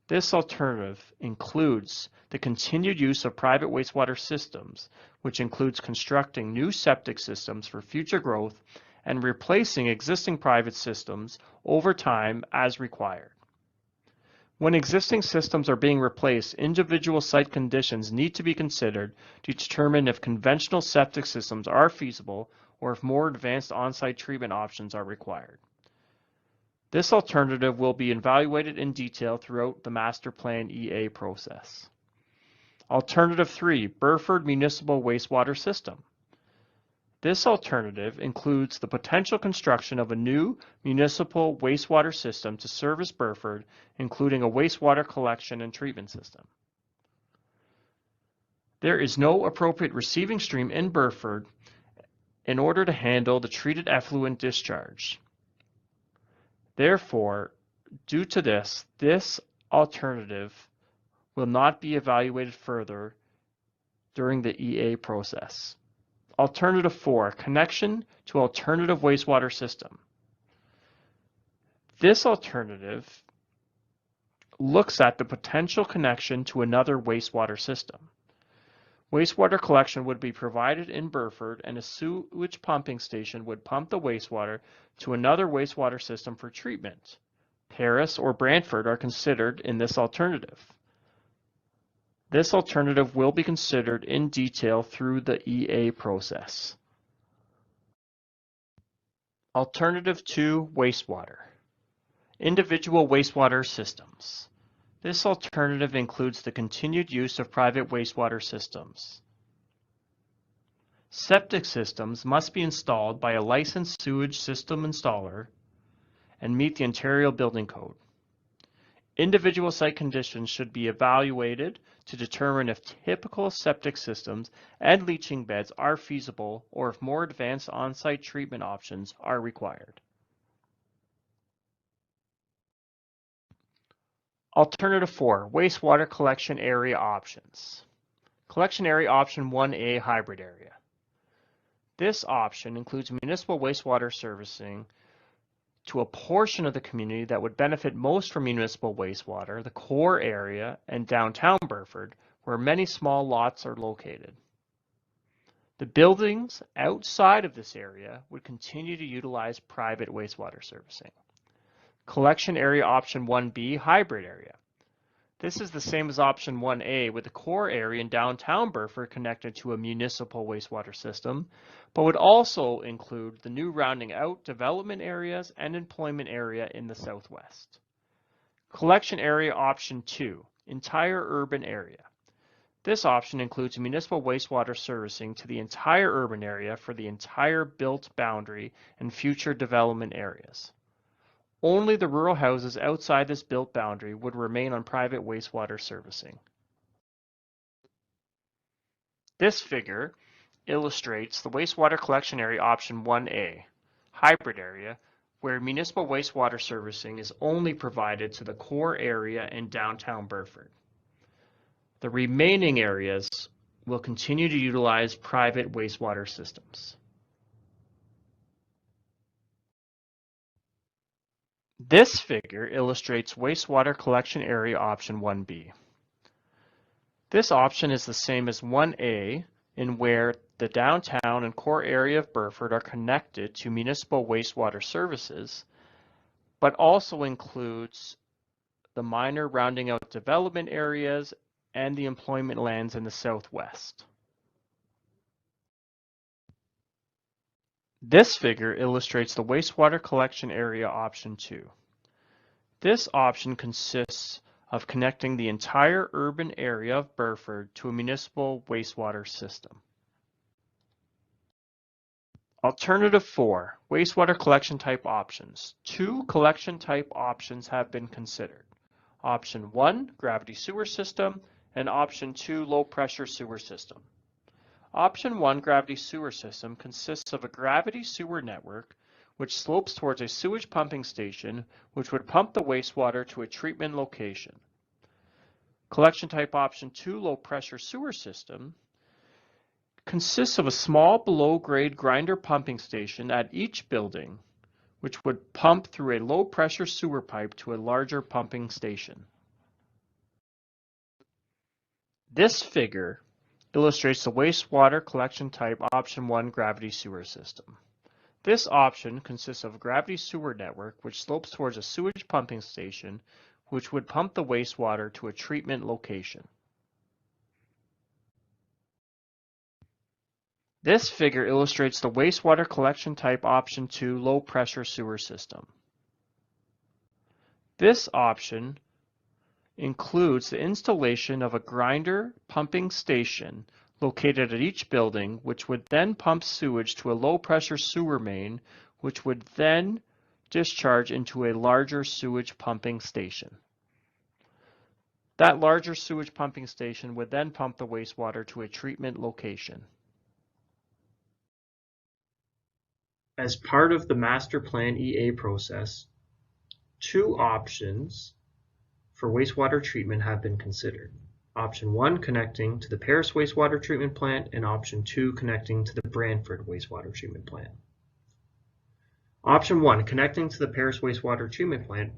This alternative includes the continued use of private wastewater systems, which includes constructing new septic systems for future growth and replacing existing private systems over time as required. When existing systems are being replaced, individual site conditions need to be considered to determine if conventional septic systems are feasible or if more advanced on-site treatment options are required. This alternative will be evaluated in detail throughout the Master Plan EA process. Alternative 3, Burford Municipal Wastewater System. This alternative includes the potential construction of a new municipal wastewater system to service Burford, including a wastewater collection and treatment system. There is no appropriate receiving stream in Burford in order to handle the treated effluent discharge. Therefore, due to this, this alternative will not be evaluated further during the EA process. Alternative 4, connection to alternative wastewater system. This alternative looks at the potential connection to another wastewater system. Wastewater collection would be provided in Burford and a sewage pumping station would pump the wastewater to another wastewater system for treatment. Paris or Brantford are considered in this alternative. This alternative will be considered in detail through the EA process. Alternative 2, wastewater. Individual wastewater systems. This alternative includes the continued use of private wastewater systems. Septic systems must be installed by a licensed sewage system installer and meet the Ontario Building Code. Individual site conditions should be evaluated to determine if typical septic systems and leaching beds are feasible or if more advanced on-site treatment options are required. Alternative 4, wastewater collection area options. Collection area option 1A, hybrid area. This option includes municipal wastewater servicing to a portion of the community that would benefit most from municipal wastewater, the core area, and downtown Burford, where many small lots are located. The buildings outside of this area would continue to utilize private wastewater servicing. Collection area option 1B, hybrid area. This is the same as option 1A, with the core area in downtown Burford connected to a municipal wastewater system, but would also include the new rounding out development areas and employment area in the southwest. Collection area option 2, entire urban area. This option includes municipal wastewater servicing to the entire urban area for the entire built boundary and future development areas. Only the rural houses outside this built boundary would remain on private wastewater servicing. This figure illustrates the wastewater collection area option 1A, hybrid area, where municipal wastewater servicing is only provided to the core area in downtown Burford. The remaining areas will continue to utilize private wastewater systems. This figure illustrates wastewater collection area option 1B. This option is the same as 1A in where the downtown and core area of Burford are connected to municipal wastewater services, but also includes the minor rounding out development areas and the employment lands in the southwest. This figure illustrates the wastewater collection area option 2. This option consists of connecting the entire urban area of Burford to a municipal wastewater system. Alternative 4, wastewater collection type options. 2 collection type options have been considered. Option 1, gravity sewer system, and option 2, low pressure sewer system. Option 1, gravity sewer system, consists of a gravity sewer network which slopes towards a sewage pumping station which would pump the wastewater to a treatment location. Collection type option 2, low pressure sewer system, consists of a small below-grade grinder pumping station at each building, which would pump through a low-pressure sewer pipe to a larger pumping station. This figure illustrates the wastewater collection type option 1 gravity sewer system. This option consists of a gravity sewer network which slopes towards a sewage pumping station, which would pump the wastewater to a treatment location. This figure illustrates the wastewater collection type option 2 low pressure sewer system. This option includes the installation of a grinder pumping station located at each building, which would then pump sewage to a low pressure sewer main, which would then discharge into a larger sewage pumping station. That larger sewage pumping station would then pump the wastewater to a treatment location. As part of the Master Plan EA process, 2 options for wastewater treatment have been considered. Option 1, connecting to the Paris Wastewater Treatment Plant, and Option 2, connecting to the Brantford Wastewater Treatment Plant. Option 1, connecting to the Paris Wastewater Treatment Plant,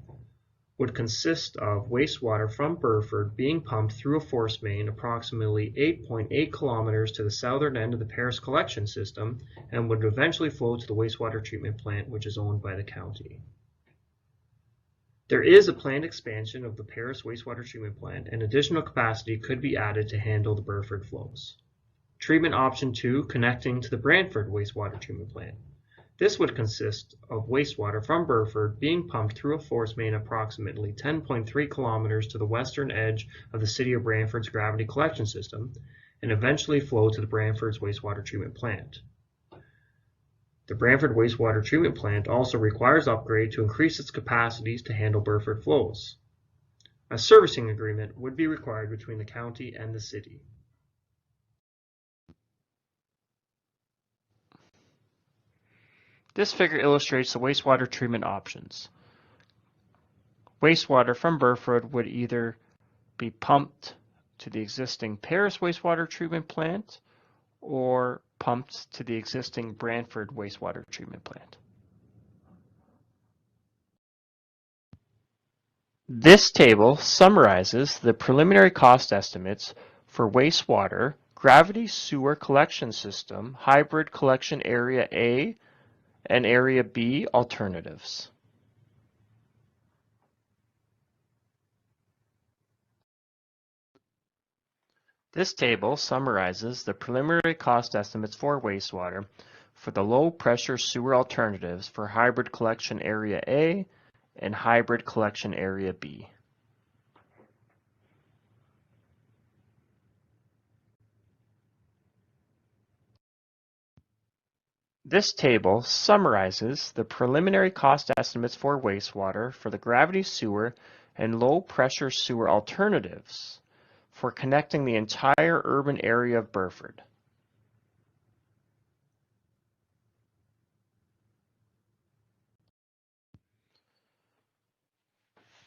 would consist of wastewater from Burford being pumped through a force main approximately 8.8 kilometers to the southern end of the Paris collection system and would eventually flow to the wastewater treatment plant, which is owned by the county. There is a planned expansion of the Paris wastewater treatment plant, and additional capacity could be added to handle the Burford flows. Treatment option 2, connecting to the Brantford wastewater treatment plant. This would consist of wastewater from Burford being pumped through a force main approximately 10.3 kilometers to the western edge of the City of Brantford's gravity collection system and eventually flow to the Brantford's wastewater treatment plant. The Brantford wastewater treatment plant also requires upgrade to increase its capacities to handle Burford flows. A servicing agreement would be required between the county and the city. This figure illustrates the wastewater treatment options. Wastewater from Burford would either be pumped to the existing Paris wastewater treatment plant or pumped to the existing Brantford wastewater treatment plant. This table summarizes the preliminary cost estimates for wastewater, gravity sewer collection system, hybrid collection area A, and Area B alternatives. This table summarizes the preliminary cost estimates for wastewater for the low pressure sewer alternatives for hybrid collection area A and hybrid collection area B. This table summarizes the preliminary cost estimates for wastewater for the gravity sewer and low pressure sewer alternatives for connecting the entire urban area of Burford.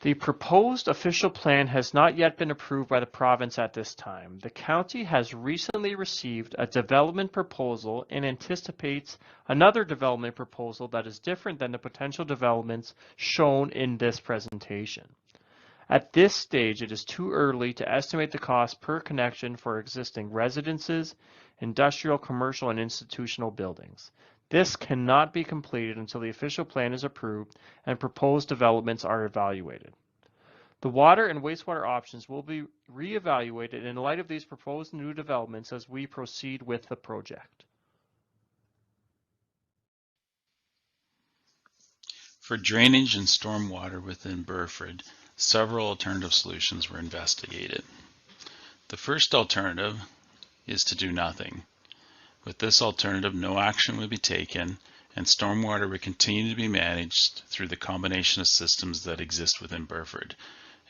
The proposed official plan has not yet been approved by the province at this time. The county has recently received a development proposal and anticipates another development proposal that is different than the potential developments shown in this presentation. At this stage, it is too early to estimate the cost per connection for existing residences, industrial, commercial, and institutional buildings. This cannot be completed until the official plan is approved and proposed developments are evaluated. The water and wastewater options will be reevaluated in light of these proposed new developments as we proceed with the project. For drainage and stormwater within Burford, several alternative solutions were investigated. The first alternative is to do nothing. With this alternative, no action would be taken, and stormwater would continue to be managed through the combination of systems that exist within Burford,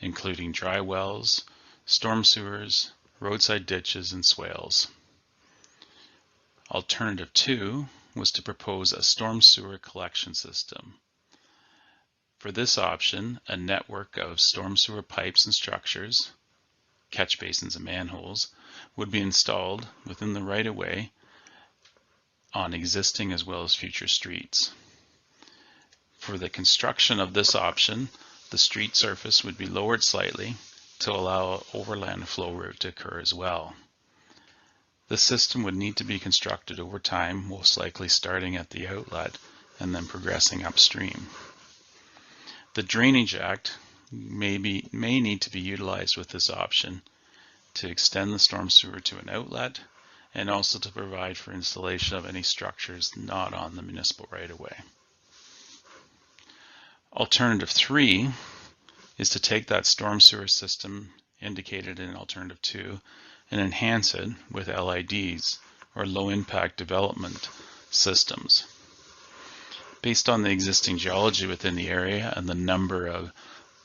including dry wells, storm sewers, roadside ditches, and swales. Alternative 2 was to propose a storm sewer collection system. For this option, a network of storm sewer pipes and structures, catch basins and manholes, would be installed within the right-of-way on existing as well as future streets. For the construction of this option, the street surface would be lowered slightly to allow an overland flow route to occur as well. The system would need to be constructed over time, most likely starting at the outlet and then progressing upstream. The Drainage Act may need to be utilized with this option to extend the storm sewer to an outlet and also to provide for installation of any structures not on the municipal right-of-way. Alternative 3 is to take that storm sewer system indicated in Alternative 2 and enhance it with LIDs, or low impact development systems. Based on the existing geology within the area and the number of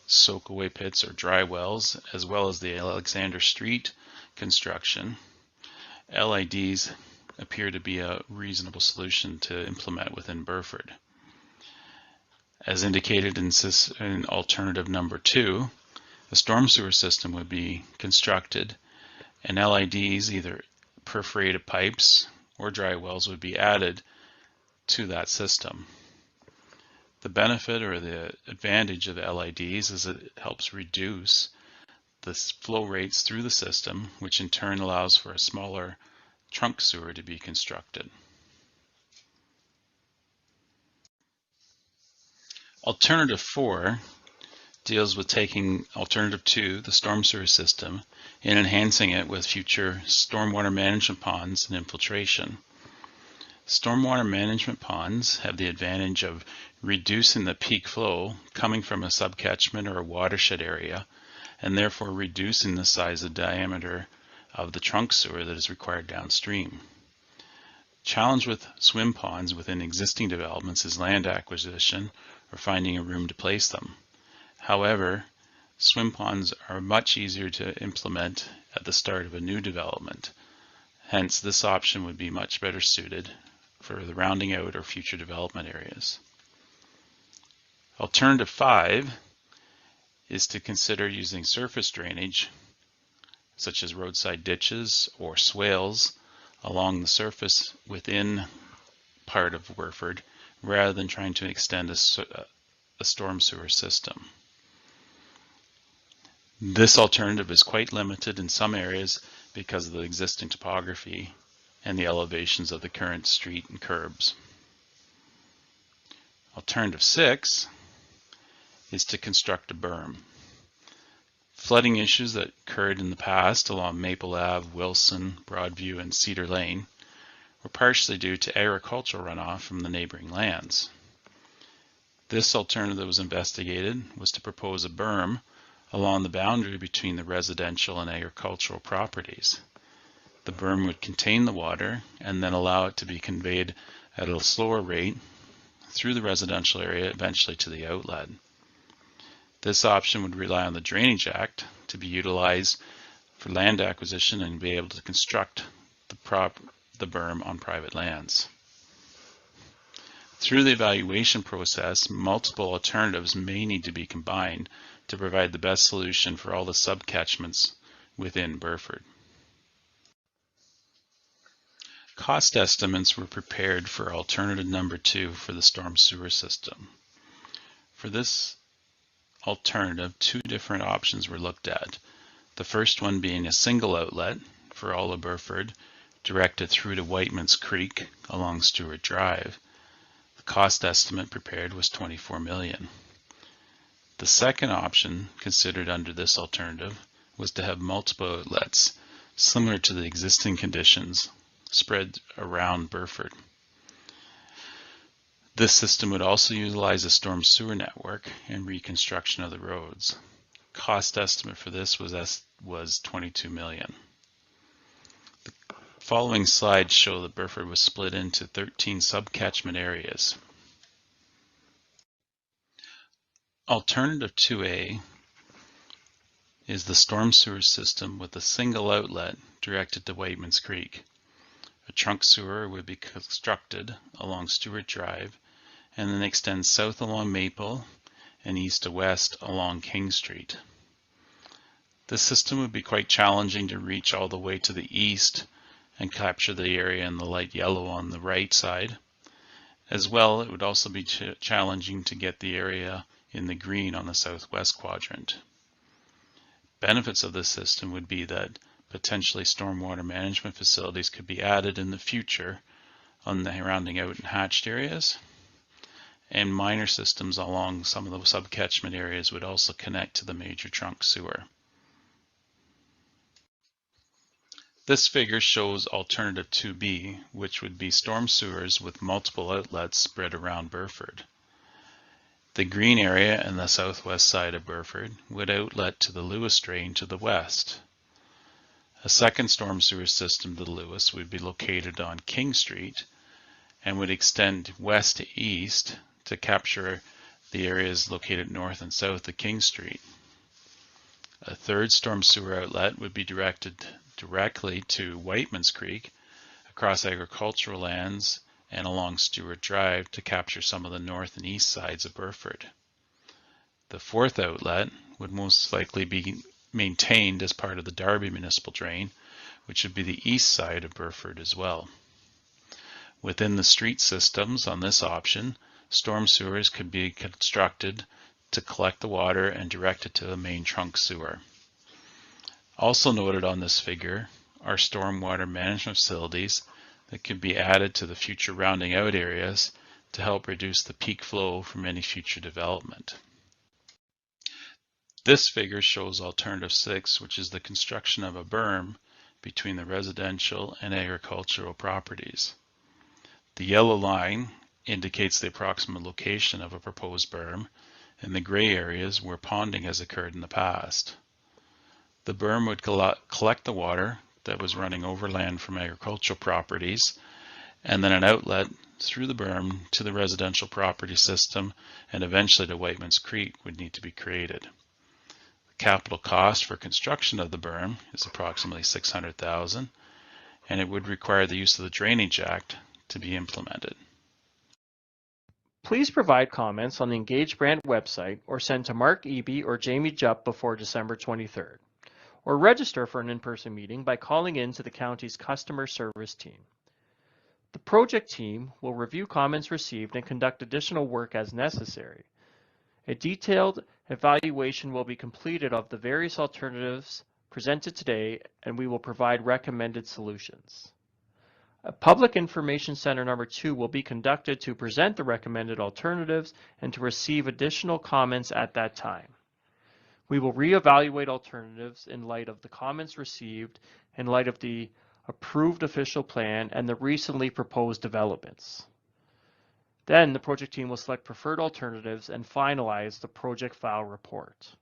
soak-away pits or dry wells, as well as the Alexander Street construction, LIDs appear to be a reasonable solution to implement within Burford. As indicated in alternative number 2, a storm sewer system would be constructed and LIDs, either perforated pipes or dry wells, would be added to that system. The benefit or the advantage of LIDs is it helps reduce the flow rates through the system, which in turn allows for a smaller trunk sewer to be constructed. Alternative 4 deals with taking Alternative 2, the storm sewer system, and enhancing it with future stormwater management ponds and infiltration. Stormwater management ponds have the advantage of reducing the peak flow coming from a subcatchment or a watershed area, and therefore reducing the size and diameter of the trunk sewer that is required downstream. Challenge with swim ponds within existing developments is land acquisition or finding a room to place them. However, swim ponds are much easier to implement at the start of a new development. Hence, this option would be much better suited for the rounding out or future development areas. Alternative 5 is to consider using surface drainage, such as roadside ditches or swales, along the surface within part of Burford, rather than trying to extend a storm sewer system. This alternative is quite limited in some areas because of the existing topography and the elevations of the current street and curbs. Alternative 6 is to construct a berm. Flooding issues that occurred in the past along Maple Ave, Wilson, Broadview, and Cedar Lane were partially due to agricultural runoff from the neighboring lands. This alternative that was investigated was to propose a berm along the boundary between the residential and agricultural properties. The berm would contain the water and then allow it to be conveyed at a slower rate through the residential area, eventually to the outlet. This option would rely on the Drainage Act to be utilized for land acquisition and be able to construct the berm on private lands. Through the evaluation process, multiple alternatives may need to be combined to provide the best solution for all the subcatchments within Burford. Cost estimates were prepared for alternative number 2 for the storm sewer system. For this alternative, two different options were looked at. The first one being a single outlet for all of Burford, directed through to Whiteman's Creek along Stewart Drive. The cost estimate prepared was $24 million. The second option considered under this alternative was to have multiple outlets, similar to the existing conditions, spread around Burford. This system would also utilize a storm sewer network and reconstruction of the roads. Cost estimate for this was $22 million. The following slides show that Burford was split into 13 subcatchment areas. Alternative 2A is the storm sewer system with a single outlet directed to Whiteman's Creek. A trunk sewer would be constructed along Stewart Drive and then extend south along Maple and east to west along King Street. This system would be quite challenging to reach all the way to the east and capture the area in the light yellow on the right side. As well, it would also be challenging to get the area in the green on the southwest quadrant. Benefits of this system would be that potentially stormwater management facilities could be added in the future on the rounding out and hatched areas, and minor systems along some of the subcatchment areas would also connect to the major trunk sewer. This figure shows alternative 2B, which would be storm sewers with multiple outlets spread around Burford. The green area in the southwest side of Burford would outlet to the Lewis drain to the west. A second storm sewer system to the Lewis would be located on King Street and would extend west to east to capture the areas located north and south of King Street. A third storm sewer outlet would be directed directly to Whiteman's Creek across agricultural lands and along Stewart Drive to capture some of the north and east sides of Burford. The fourth outlet would most likely be maintained as part of the Darby Municipal Drain, which would be the east side of Burford as well. Within the street systems on this option, storm sewers could be constructed to collect the water and direct it to the main trunk sewer. Also noted on this figure are stormwater management facilities that could be added to the future rounding out areas to help reduce the peak flow from any future development. This figure shows alternative 6, which is the construction of a berm between the residential and agricultural properties. The yellow line indicates the approximate location of a proposed berm, and the gray areas where ponding has occurred in the past. The berm would collect the water that was running overland from agricultural properties, and then an outlet through the berm to the residential property system and eventually to Whiteman's Creek would need to be created. The capital cost for construction of the berm is approximately $600,000, and it would require the use of the Drainage Act to be implemented. Please provide comments on the Engage Brand website or send to Mark Eby or Jamie Jupp before December 23rd. Or register for an in-person meeting by calling in to the county's customer service team. The project team will review comments received and conduct additional work as necessary. A detailed evaluation will be completed of the various alternatives presented today, and we will provide recommended solutions. A Public Information Center number 2 will be conducted to present the recommended alternatives and to receive additional comments at that time. We will reevaluate alternatives in light of the comments received, in light of the approved official plan, and the recently proposed developments. Then the project team will select preferred alternatives and finalize the project file report.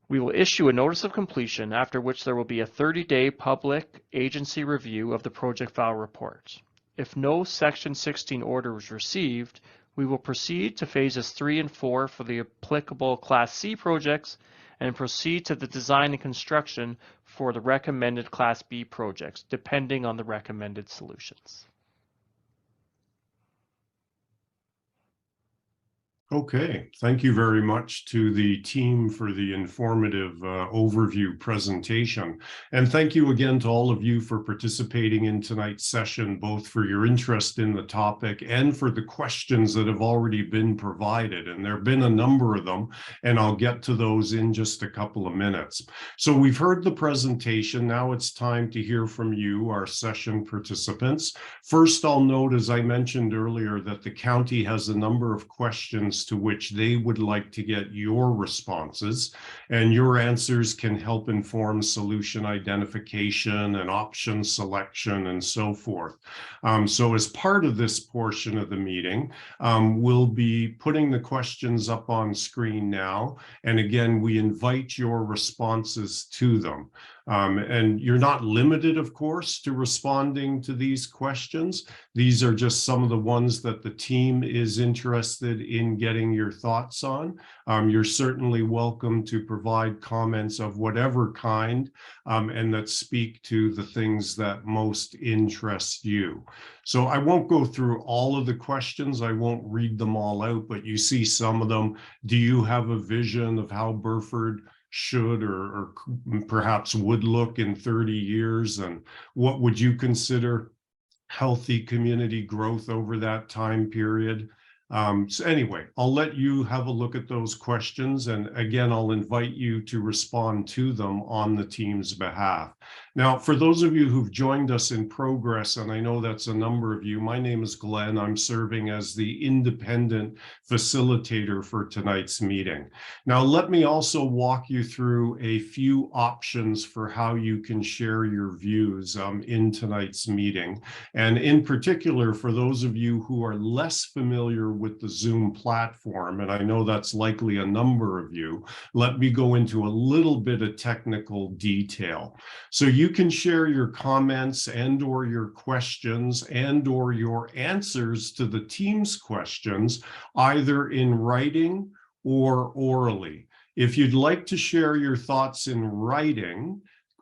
We will issue a notice of completion, after which there will be a 30-day public agency review of the project file report. If no Section 16 order was received, we will proceed to phases 3 and 4 for the applicable Class C projects and proceed to the design and construction for the recommended Class B projects, depending on the recommended solutions. Okay, thank you very much to the team for the informative overview presentation. And thank you again to all of you for participating in tonight's session, both for your interest in the topic and for the questions that have already been provided. And there have been a number of them, and I'll get to those in just a couple of minutes. So we've heard the presentation. Now it's time to hear from you, our session participants. First, I'll note, as I mentioned earlier, that the county has a number of questions to which they would like to get your responses, and your answers can help inform solution identification and option selection and so forth. So as part of this portion of the meeting, we'll be putting the questions up on screen now. And again, we invite your responses to them. And you're not limited, of course, to responding to these questions. These are just some of the ones that the team is interested in getting your thoughts on. You're certainly welcome to provide comments of whatever kind and that speak to the things that most interest you. So I won't go through all of the questions. I won't read them all out, but you see some of them. Do you have a vision of how Burford should or perhaps would look in 30 years? And what would you consider healthy community growth over that time period? So anyway, I'll let you have a look at those questions. And again, I'll invite you to respond to them on the team's behalf. Now, for those of you who've joined us in progress, and I know that's a number of you, my name is Glenn. I'm serving as the independent facilitator for tonight's meeting. Now, let me also walk you through a few options for how you can share your views in tonight's meeting. And in particular, for those of you who are less familiar with the Zoom platform, and I know that's likely a number of you, let me go into a little bit of technical detail. So you can share your comments and or your questions and or your answers to the team's questions either in writing or orally. If you'd like to share your thoughts in writing,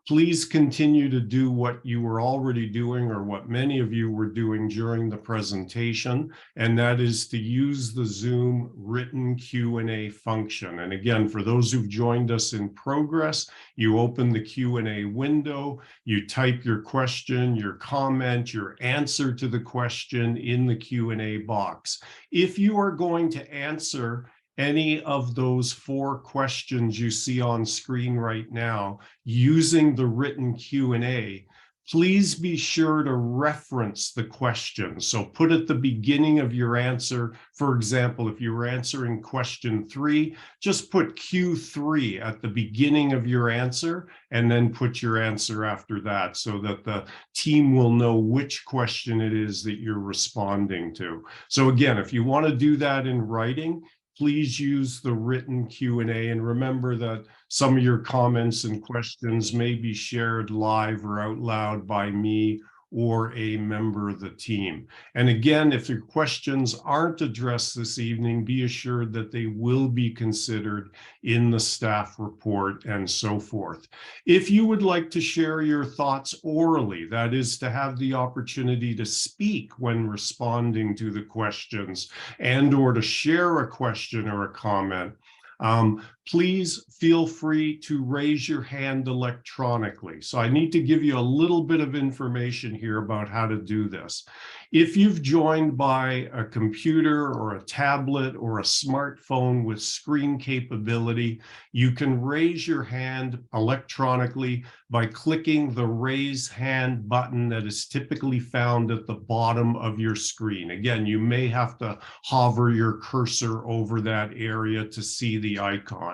please continue to do what you were already doing or what many of you were doing during the presentation, and that is to use the Zoom written Q&A function. And again, for those who've joined us in progress, you open the Q&A window, you type your question, your comment, your answer to the question in the Q&A box. If you are going to answer any of those 4 questions you see on screen right now using the written Q&A, please be sure to reference the question. So put at the beginning of your answer, for example, if you were answering question 3, just put Q3 at the beginning of your answer and then put your answer after that so that the team will know which question it is that you're responding to. So again, if you want to do that in writing, please use the written Q&A, and remember that some of your comments and questions may be shared live or out loud by me or a member of the team. And again, if your questions aren't addressed this evening, be assured that they will be considered in the staff report and so forth. If you would like to share your thoughts orally, that is to have the opportunity to speak when responding to the questions and or to share a question or a comment, please feel free to raise your hand electronically. So I need to give you a little bit of information here about how to do this. If you've joined by a computer or a tablet or a smartphone with screen capability, you can raise your hand electronically by clicking the raise hand button that is typically found at the bottom of your screen. Again, you may have to hover your cursor over that area to see the icon.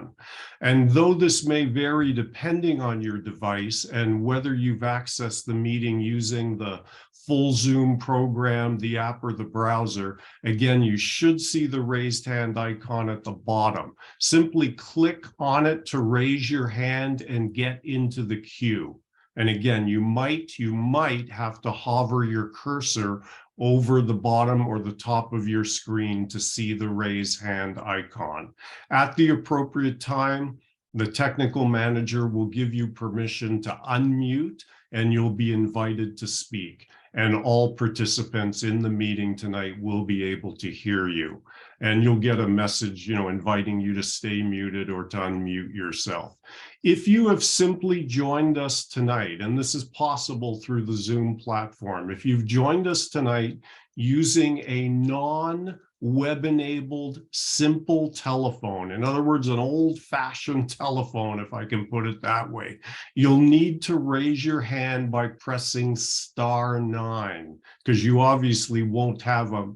And though this may vary depending on your device and whether you've accessed the meeting using the full Zoom program, the app, or the browser, again, you should see the raised hand icon at the bottom. Simply click on it to raise your hand and get into the queue. And again, you might have to hover your cursor over the bottom or the top of your screen to see the raise hand icon. At the appropriate time, the technical manager will give you permission to unmute and you'll be invited to speak. and all participants in the meeting tonight will be able to hear you. And you'll get a message, inviting you to stay muted or to unmute yourself. If you have simply joined us tonight, and this is possible through the Zoom platform, if you've joined us tonight using a non-web-enabled simple telephone, in other words, an old-fashioned telephone, if I can put it that way, you'll need to raise your hand by pressing *9, because you obviously won't have a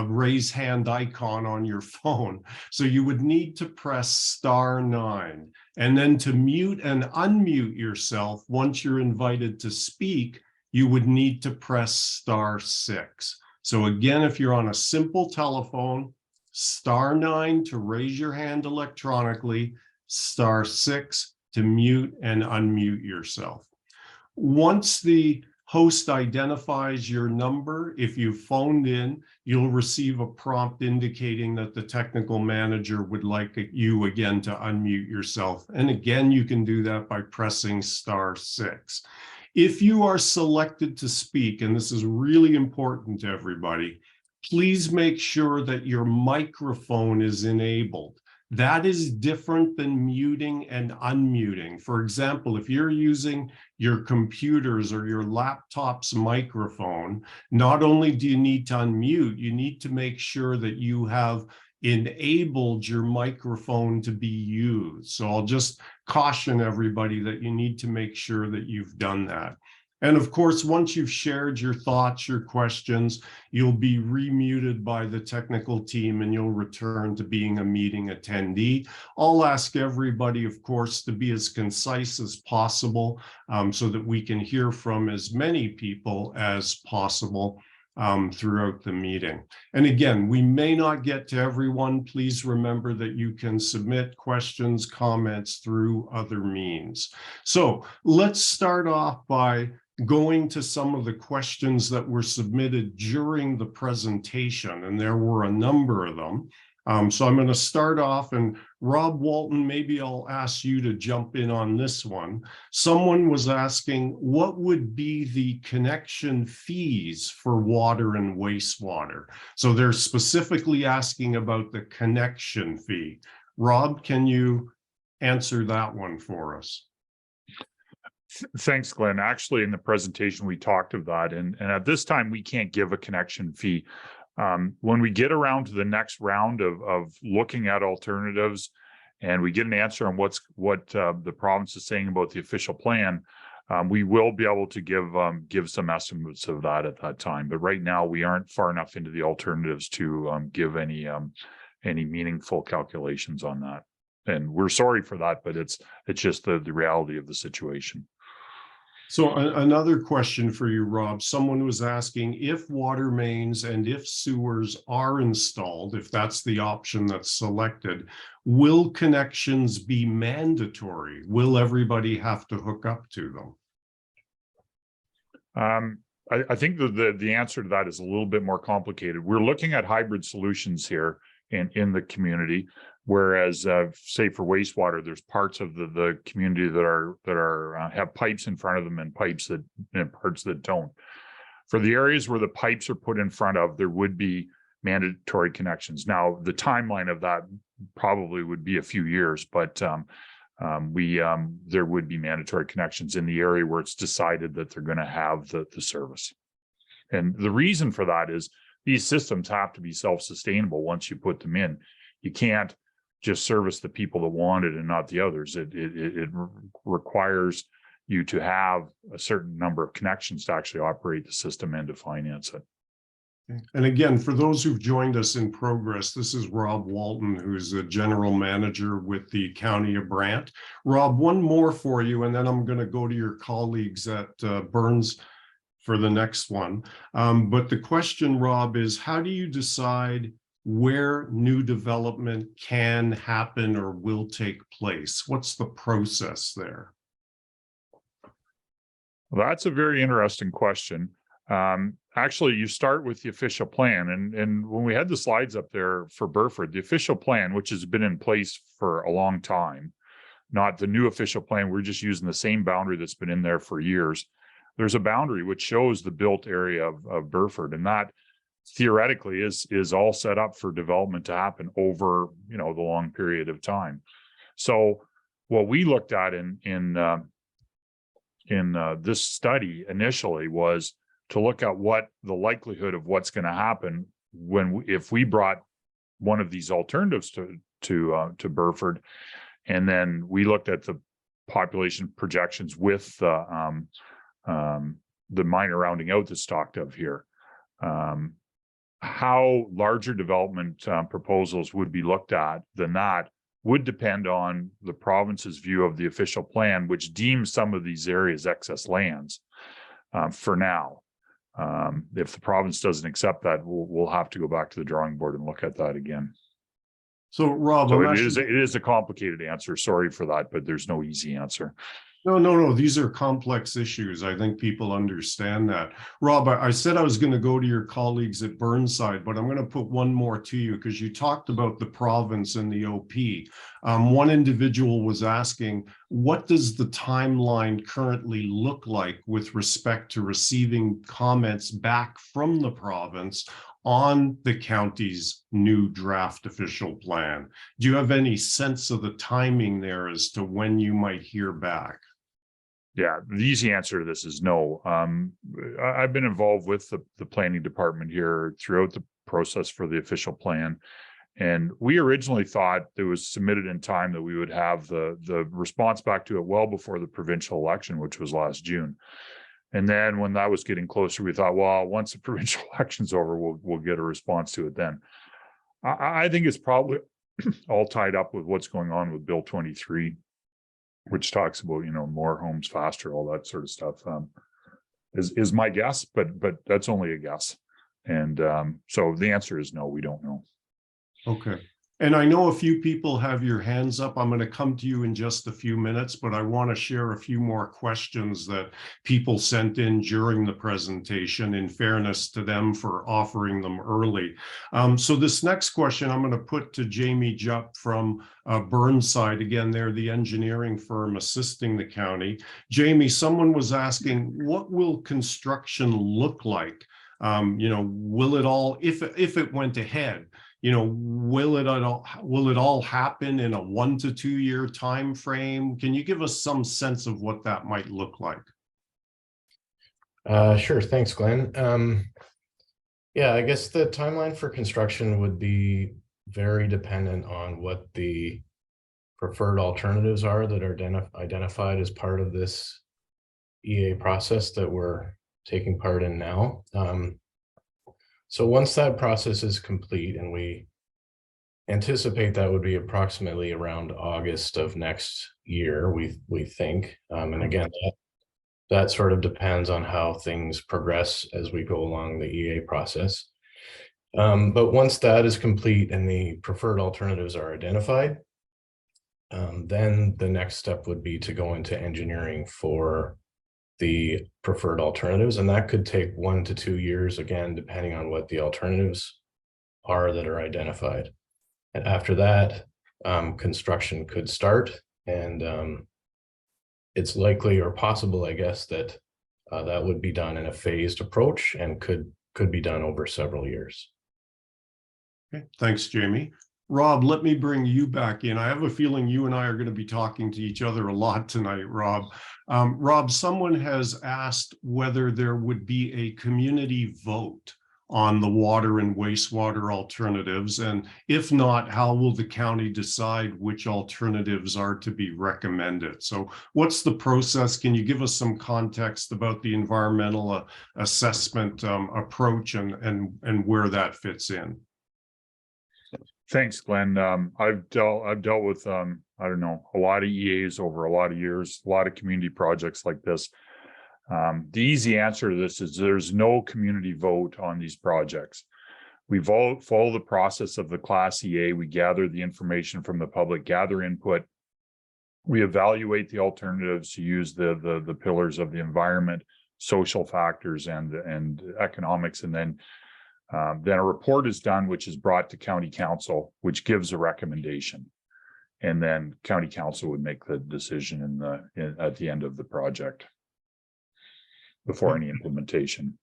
raise hand icon on your phone. So you would need to press *9. And then to mute and unmute yourself once you're invited to speak, you would need to press *6. So again, if you're on a simple telephone, *9 to raise your hand electronically, *6 to mute and unmute yourself. Once the host identifies your number, if you've phoned in, you'll receive a prompt indicating that the technical manager would like you again to unmute yourself. And again, you can do that by pressing *6. If you are selected to speak, and this is really important to everybody, please make sure that your microphone is enabled. That is different than muting and unmuting. For example, if you're using your computer's or your laptop's microphone, not only do you need to unmute, you need to make sure that you have enabled your microphone to be used. So I'll just caution everybody that you need to make sure that you've done that. And of course, once you've shared your thoughts, your questions, you'll be remuted by the technical team and you'll return to being a meeting attendee. I'll ask everybody, of course, to be as concise as possible so that we can hear from as many people as possible throughout the meeting. And again, we may not get to everyone. Please remember that you can submit questions, comments through other means. So let's start off by going to some of the questions that were submitted during the presentation, and there were a number of them. So I'm going to start off, and Rob Walton, maybe I'll ask you to jump in on this one. Someone was asking, what would be the connection fees for water and wastewater? So they're specifically asking about the connection fee. Rob, can you answer that one for us? Thanks, Glenn. Actually, in the presentation, we talked about that, and at this time, we can't give a connection fee. When we get around to the next round of looking at alternatives, and we get an answer on what the province is saying about the official plan, we will be able to give some estimates of that at that time. But right now, we aren't far enough into the alternatives to give any meaningful calculations on that. And we're sorry for that, but it's just the reality of the situation. So another question for you, Rob. Someone was asking, if water mains and if sewers are installed, if that's the option that's selected, will connections be mandatory? Will everybody have to hook up to them? I think the answer to that is a little bit more complicated. We're looking at hybrid solutions here in the community. Whereas, say for wastewater, there's parts of the community that have pipes in front of them and parts that don't. For the areas where the pipes are put in front of, there would be mandatory connections. Now, the timeline of that probably would be a few years, but there would be mandatory connections in the area where it's decided that they're going to have the service. And the reason for that is these systems have to be self-sustainable once you put them in. You can't just service the people that want it and not the others. It requires you to have a certain number of connections to actually operate the system and to finance it. And again, for those who've joined us in progress, this is Rob Walton, who's the general manager with the County of Brant. Rob, one more for you, and then I'm going to go to your colleagues at Burns for the next one. But the question, Rob, is how do you decide where new development can happen or will take place? What's the process there? Well, that's a very interesting question. Actually, you start with the official plan. And when we had the slides up there for Burford, the official plan, which has been in place for a long time, not the new official plan, we're just using the same boundary that's been in there for years. there's a boundary which shows the built area of Burford, and that theoretically is all set up for development to happen over, the long period of time. So what we looked at in this study initially was to look at what the likelihood of what's going to happen if we brought one of these alternatives to Burford, and then we looked at the population projections with the minor rounding out that's talked of here. How larger development proposals would be looked at than that would depend on the province's view of the official plan, which deems some of these areas excess lands for now. If the province doesn't accept that, we'll have to go back to the drawing board and look at that again. So Rob, So it is a complicated answer. Sorry for that, but there's no easy answer. No. These are complex issues. I think people understand that. Rob, I said I was going to go to your colleagues at Burnside, but I'm going to put one more to you because you talked about the province and the OP. One individual was asking, what does the timeline currently look like with respect to receiving comments back from the province on the county's new draft official plan? Do you have any sense of the timing there as to when you might hear back? Yeah, the easy answer to this is no. I've been involved with the planning department here throughout the process for the official plan. And we originally thought it was submitted in time that we would have the response back to it well before the provincial election, which was last June. And then when that was getting closer, we thought, well, once the provincial election's over, we'll get a response to it then. I think it's probably all tied up with what's going on with Bill 23. Which talks about, more homes faster, all that sort of stuff, is my guess, but that's only a guess. And so the answer is no, we don't know. Okay. And I know a few people have your hands up. I'm going to come to you in just a few minutes, but I want to share a few more questions that people sent in during the presentation, in fairness to them for offering them early. So this next question I'm going to put to Jamie Jupp from Burnside. Again, they're the engineering firm assisting the county. Jamie, someone was asking, what will construction look like? Will it all, if it went ahead, will it all happen in a 1 to 2 year time frame? Can you give us some sense of what that might look like? Sure. Thanks, Glenn. Yeah, I guess the timeline for construction would be very dependent on what the preferred alternatives are that are identified as part of this EA process that we're taking part in now. So once that process is complete, and we anticipate that would be approximately around August of next year, we think. And again, that sort of depends on how things progress as we go along the EA process. But once that is complete and the preferred alternatives are identified, then the next step would be to go into engineering for the preferred alternatives, and that could take 1 to 2 years, again, depending on what the alternatives are that are identified. And after that, construction could start, and it's likely or possible, I guess, that that would be done in a phased approach and could be done over several years. Okay, thanks, Jamie. Rob, let me bring you back in. I have a feeling you and I are going to be talking to each other a lot tonight, Rob. Rob, someone has asked whether there would be a community vote on the water and wastewater alternatives, and if not, how will the county decide which alternatives are to be recommended? So what's the process? Can you give us some context about the environmental assessment approach and where that fits in? Thanks, Glenn. I've dealt with I don't know, a lot of EAs over a lot of years, a lot of community projects like this. The easy answer to this is there's no community vote on these projects. We follow the process of the Class EA. We gather the information from the public, gather input. We evaluate the alternatives to use the pillars of the environment, social factors, and economics, and then a report is done, which is brought to county council, which gives a recommendation, and then county council would make the decision at the end of the project. before any implementation.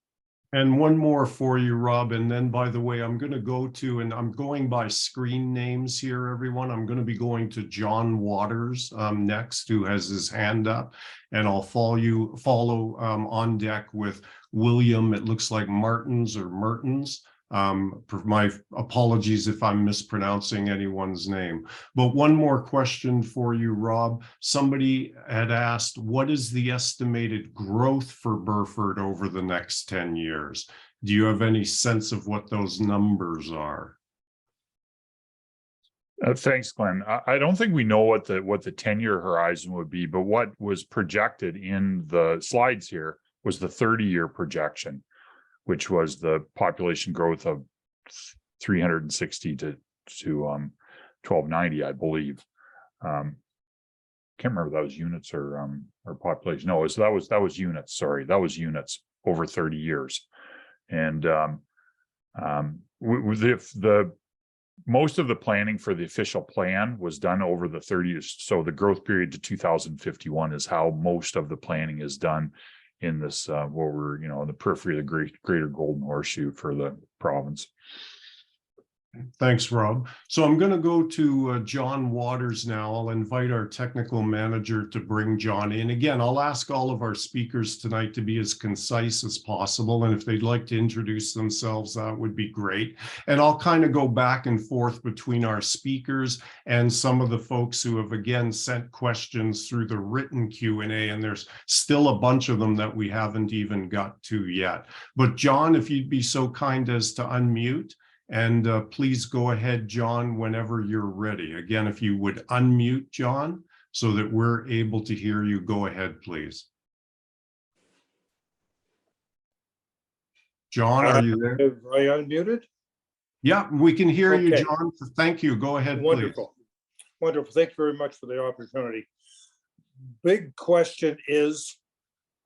And one more for you, Rob. And then, by the way, I'm going to go to, and I'm going by screen names here, everyone. I'm going to be going to John Waters next, who has his hand up. And I'll follow on deck with William, it looks like Martins or Mertens. My apologies if I'm mispronouncing anyone's name. But one more question for you, Rob. Somebody had asked, what is the estimated growth for Burford over the next 10 years? Do you have any sense of what those numbers are? Thanks, Glenn. I don't think we know what the 10-year horizon would be, but what was projected in the slides here was the 30-year projection, which was the population growth of 360 to 1290, I believe. Can't remember if that was units or population. No, that was units. Sorry, that was units over 30 years. And most of the planning for the official plan was done over the 30 years. So the growth period to 2051 is how most of the planning is done in this, where we're, in the periphery of the greater Golden Horseshoe for the province. Thanks, Rob. So I'm going to go to John Waters now. I'll invite our technical manager to bring John in. Again, I'll ask all of our speakers tonight to be as concise as possible. And if they'd like to introduce themselves, that would be great. And I'll kind of go back and forth between our speakers and some of the folks who have, again, sent questions through the written Q&A. And there's still a bunch of them that we haven't even got to yet. But John, if you'd be so kind as to unmute. And please go ahead, John, whenever you're ready. Again, if you would unmute, John, so that we're able to hear you, go ahead, please. John, are you there? Have I unmuted? Yeah, we can hear you, Okay. John. Thank you. Go ahead, Wonderful. please. Wonderful. Thank you very much for the opportunity. Big question is,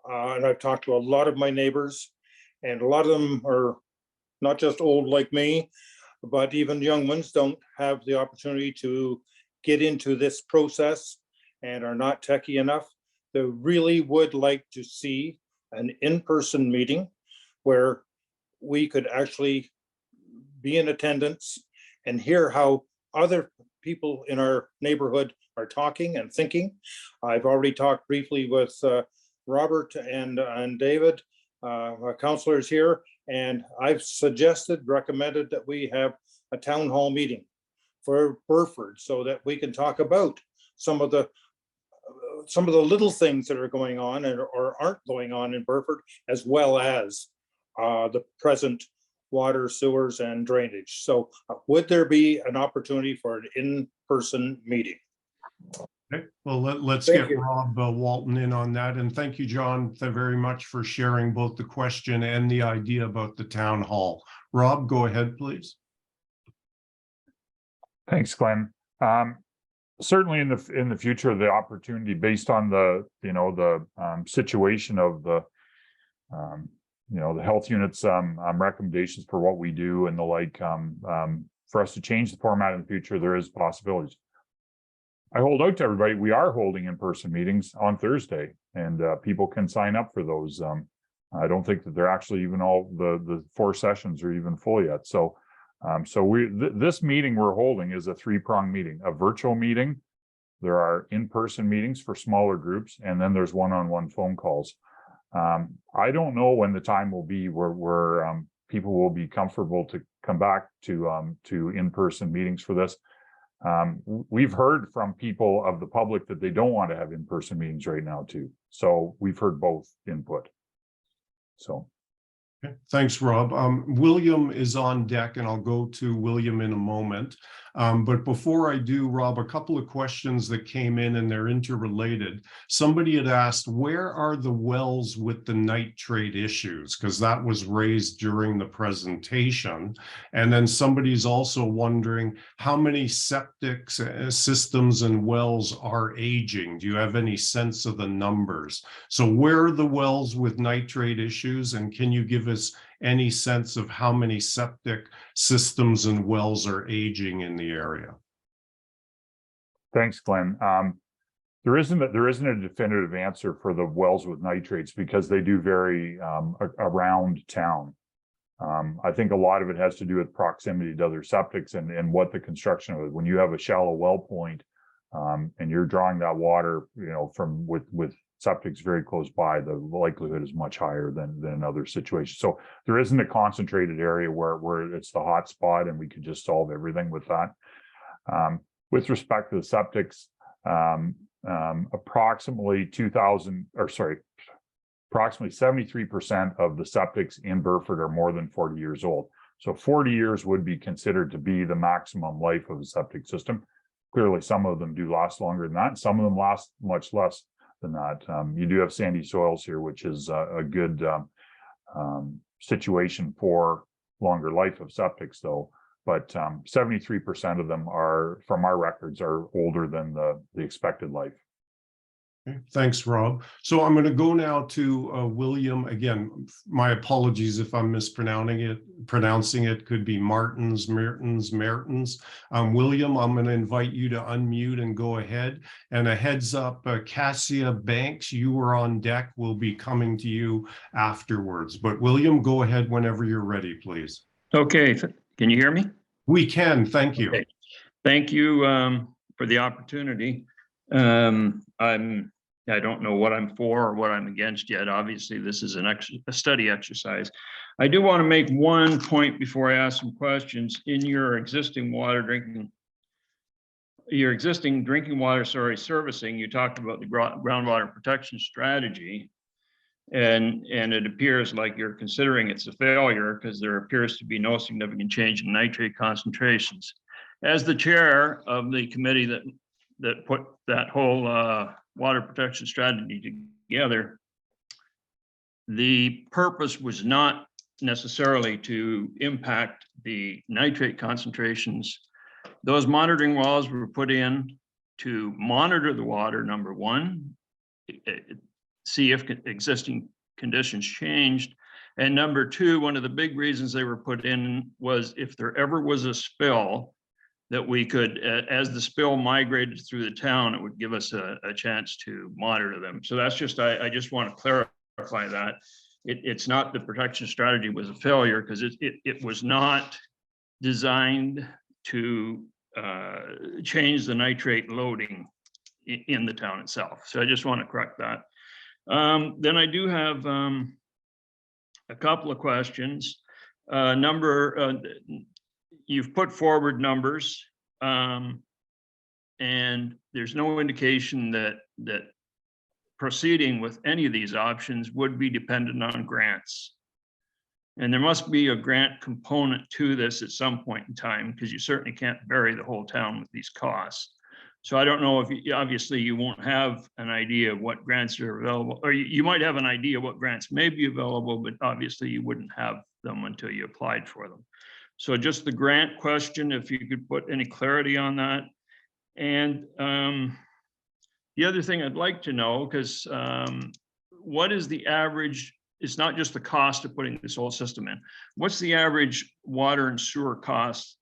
and I've talked to a lot of my neighbors, and a lot of them are not just old like me, but even young ones don't have the opportunity to get into this process and are not techie enough. They really would like to see an in-person meeting where we could actually be in attendance and hear how other people in our neighborhood are talking and thinking. I've already talked briefly with Robert and David, our counselors here, and I've recommended that we have a town hall meeting for Burford so that we can talk about some of the little things that are going on or aren't going on in Burford, as well as the present water, sewers, and drainage. So would there be an opportunity for an in-person meeting? Okay. Well, let's Thank get you. Rob Walton in on that. And thank you, John, very much for sharing both the question and the idea about the town hall. Rob, go ahead, please. Thanks, Glenn. Certainly in the future, the opportunity based on the situation of the health units recommendations for what we do and the like, for us to change the format in the future, there is possibilities. I hold out to everybody. We are holding in-person meetings on Thursday, and people can sign up for those. I don't think that they're actually even all the 4 sessions are even full yet. So this meeting we're holding is a 3-pronged meeting: a virtual meeting, there are in-person meetings for smaller groups, and then there's one-on-one phone calls. I don't know when the time will be where people will be comfortable to come back to in-person meetings for this. We've heard from people of the public that they don't want to have in-person meetings right now too. So we've heard both input. So. Okay. Thanks, Rob. William is on deck, and I'll go to William in a moment. But before I do, Rob, a couple of questions that came in, and they're interrelated. Somebody had asked, where are the wells with the nitrate issues? Because that was raised during the presentation. And then somebody's also wondering how many septic systems and wells are aging. Do you have any sense of the numbers? So where are the wells with nitrate issues, and can you give us any sense of how many septic systems and wells are aging in the area? Thanks, Glenn. There isn't a definitive answer for the wells with nitrates because they do vary around town. I think a lot of it has to do with proximity to other septics and what the construction of it. When you have a shallow well point and you're drawing that water, from with septics very close by, the likelihood is much higher than in other situations. So there isn't a concentrated area where it's the hot spot and we could just solve everything with that. With respect to the septics, approximately 73% of the septics in Burford are more than 40 years old. So 40 years would be considered to be the maximum life of a septic system. Clearly, some of them do last longer than that. Some of them last much less than that. You do have sandy soils here, which is a good situation for longer life of septics, though. But 73% of them are, from our records, are older than the expected life. Okay, thanks, Rob. So I'm going to go now to William. Again, my apologies if I'm pronouncing it. Could be Martins, Mertens. William, I'm going to invite you to unmute and go ahead. And a heads up, Cassia Banks, you were on deck. We'll be coming to you afterwards. But William, go ahead whenever you're ready, please. Okay, can you hear me? We can, thank you. Okay. Thank you for the opportunity. I don't know what I'm for or what I'm against yet. Obviously, this is a study exercise. I do want to make one point before I ask some questions. In your existing drinking water servicing, you talked about the groundwater protection strategy. And it appears like you're considering it's a failure because there appears to be no significant change in nitrate concentrations. As the chair of the committee that put that whole water protection strategy together, the purpose was not necessarily to impact the nitrate concentrations. Those monitoring wells were put in to monitor the water, number one, see if existing conditions changed. And number two, one of the big reasons they were put in was if there ever was a spill, that we could, as the spill migrated through the town, it would give us a chance to monitor them. So that's just, I just want to clarify that. It's not the protection strategy was a failure because it was not designed to change the nitrate loading in the town itself. So I just want to correct that. Then I do have a couple of questions. You've put forward numbers, and there's no indication that proceeding with any of these options would be dependent on grants. And there must be a grant component to this at some point in time, because you certainly can't bury the whole town with these costs. So I don't know if obviously you won't have an idea of what grants are available, or you might have an idea what grants may be available, but obviously you wouldn't have them until you applied for them. So just the grant question, if you could put any clarity on that. And the other thing I'd like to know, because what is the average, it's not just the cost of putting this whole system in, what's the average water and sewer cost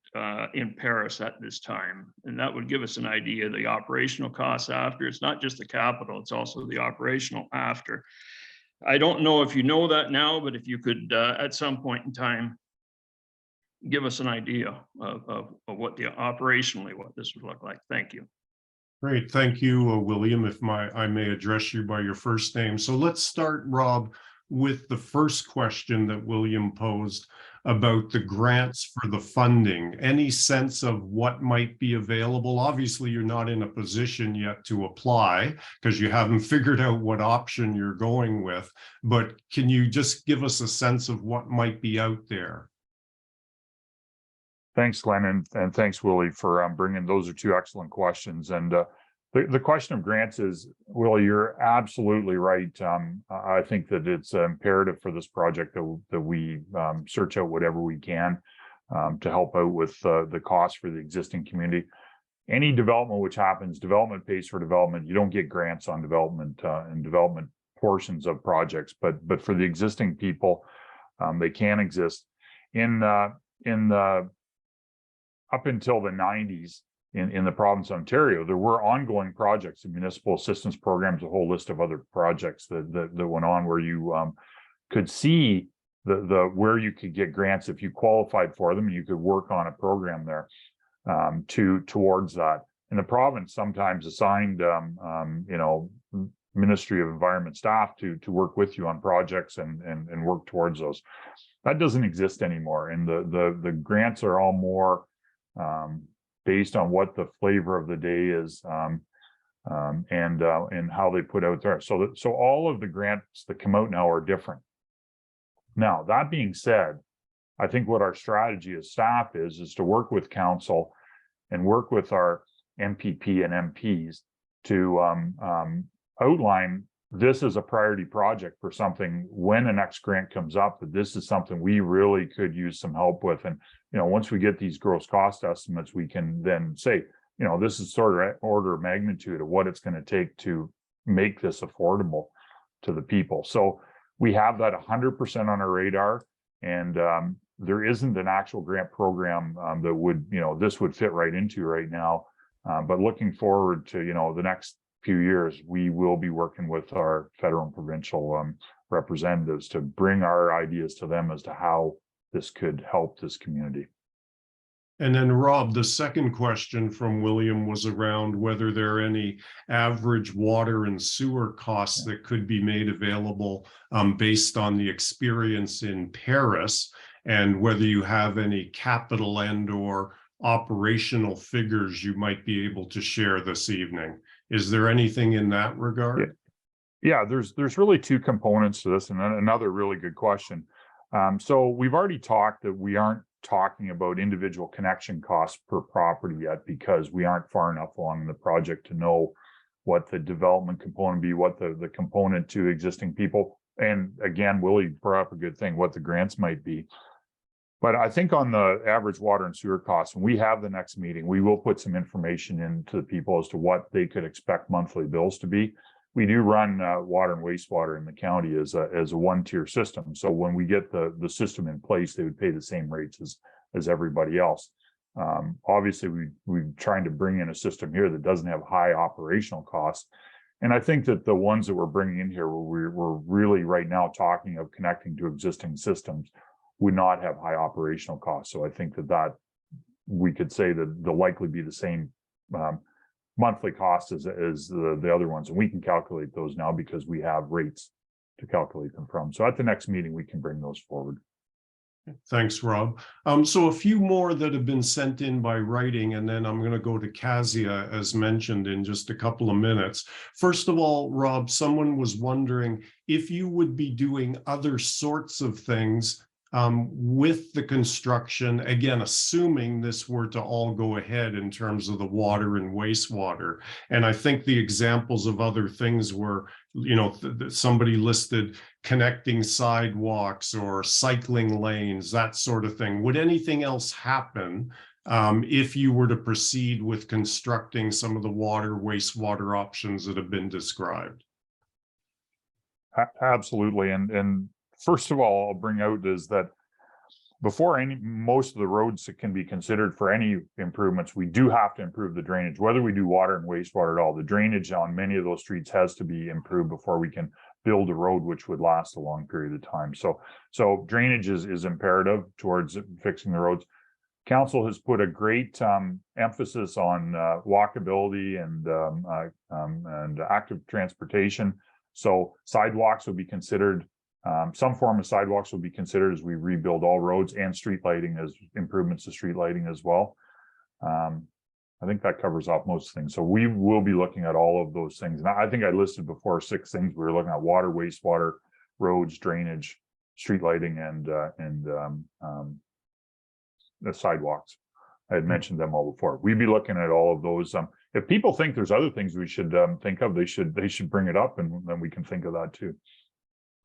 in Paris at this time? And that would give us an idea of the operational costs after. It's not just the capital, it's also the operational after. I don't know if you know that now, but if you could at some point in time give us an idea of what operationally what this would look like. Thank you. Great, thank you, William. If I may address you by your first name. So let's start, Rob, with the first question that William posed about the grants for the funding. Any sense of what might be available? Obviously, you're not in a position yet to apply because you haven't figured out what option you're going with, but can you just give us a sense of what might be out there? Thanks, Glenn, and thanks, Willie, for bringing, those are two excellent questions. And the question of grants is, Willie, you're absolutely right. I think that it's imperative for this project that we search out whatever we can to help out with the cost for the existing community. Any development which happens, development pays for development. You don't get grants on development and development portions of projects, but for the existing people, they can exist. In the up until the 90s, in the province of Ontario, there were ongoing projects and municipal assistance programs, a whole list of other projects that went on where you could see the where you could get grants if you qualified for them, and you could work on a program there towards that. And the province sometimes assigned Ministry of Environment staff to work with you on projects and work towards those. That doesn't exist anymore, and the grants are all more based on what the flavor of the day is, and how they put out there. So all of the grants that come out now are different. Now, that being said, I think what our strategy as staff is to work with council and work with our MPP and MPs to outline this as a priority project for something when the next grant comes up, that this is something we really could use some help with. And, once we get these gross cost estimates, we can then say, this is sort of order of magnitude of what it's going to take to make this affordable to the people. So we have that 100% on our radar, and there isn't an actual grant program that would, this would fit right into right now. But looking forward to, the next few years, we will be working with our federal and provincial representatives to bring our ideas to them as to how this could help this community. And then, Rob, the second question from William was around whether there are any average water and sewer costs that could be made available based on the experience in Paris, and whether you have any capital and or operational figures you might be able to share this evening. Is there anything in that regard? Yeah, there's really two components to this, and another really good question. So we've already talked that we aren't talking about individual connection costs per property yet, because we aren't far enough along in the project to know what the development component be, what the component to existing people, and again, Willie brought up a good thing, what the grants might be. But I think on the average water and sewer costs, when we have the next meeting, we will put some information into the people as to what they could expect monthly bills to be. We do run water and wastewater in the county as a one-tier system. So when we get the system in place, they would pay the same rates as everybody else. Obviously, we're trying to bring in a system here that doesn't have high operational costs. And I think that the ones that we're bringing in here, where we're really right now talking of connecting to existing systems, would not have high operational costs. So I think that we could say that they'll likely be the same monthly cost as the other ones, and we can calculate those now because we have rates to calculate them from. So at the next meeting, we can bring those forward. Thanks, Rob. So a few more that have been sent in by writing, and then I'm going to go to Kazia, as mentioned, in just a couple of minutes. First of all, Rob, someone was wondering if you would be doing other sorts of things with the construction, again, assuming this were to all go ahead in terms of the water and wastewater. And I think the examples of other things were, somebody listed connecting sidewalks or cycling lanes, that sort of thing. Would anything else happen if you were to proceed with constructing some of the water, wastewater options that have been described? Absolutely. And first of all, I'll bring out is that before most of the roads that can be considered for any improvements, we do have to improve the drainage, whether we do water and wastewater at all. The drainage on many of those streets has to be improved before we can build a road which would last a long period of time. So drainage is imperative towards fixing the roads. Council has put a great emphasis on walkability and active transportation. So sidewalks will be considered. Some form of sidewalks will be considered as we rebuild all roads, and street lighting as improvements to street lighting as well. I think that covers off most things. So we will be looking at all of those things. And I think I listed before 6 things. We were looking at water, wastewater, roads, drainage, street lighting, and the sidewalks. I had mentioned them all before. We'd be looking at all of those. If people think there's other things we should think of, they should bring it up, and then we can think of that too.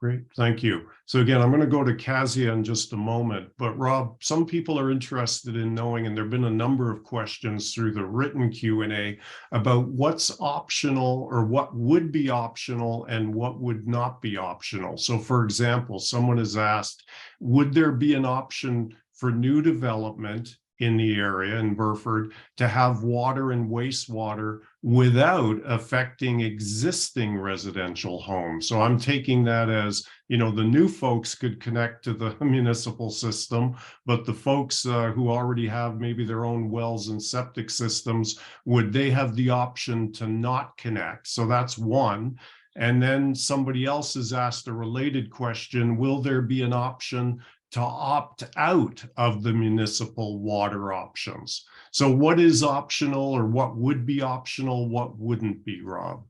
Great, thank you. So again, I'm going to go to Kazia in just a moment, but Rob, some people are interested in knowing, and there have been a number of questions through the written Q&A about what's optional or what would be optional and what would not be optional. So for example, someone has asked, would there be an option for new development in the area in Burford to have water and wastewater without affecting existing residential homes. So I'm taking that as, the new folks could connect to the municipal system, but the folks who already have maybe their own wells and septic systems, would they have the option to not connect? So that's one. And then somebody else has asked a related question, will there be an option to opt out of the municipal water options? So what is optional, or what would be optional? What wouldn't be, Rob?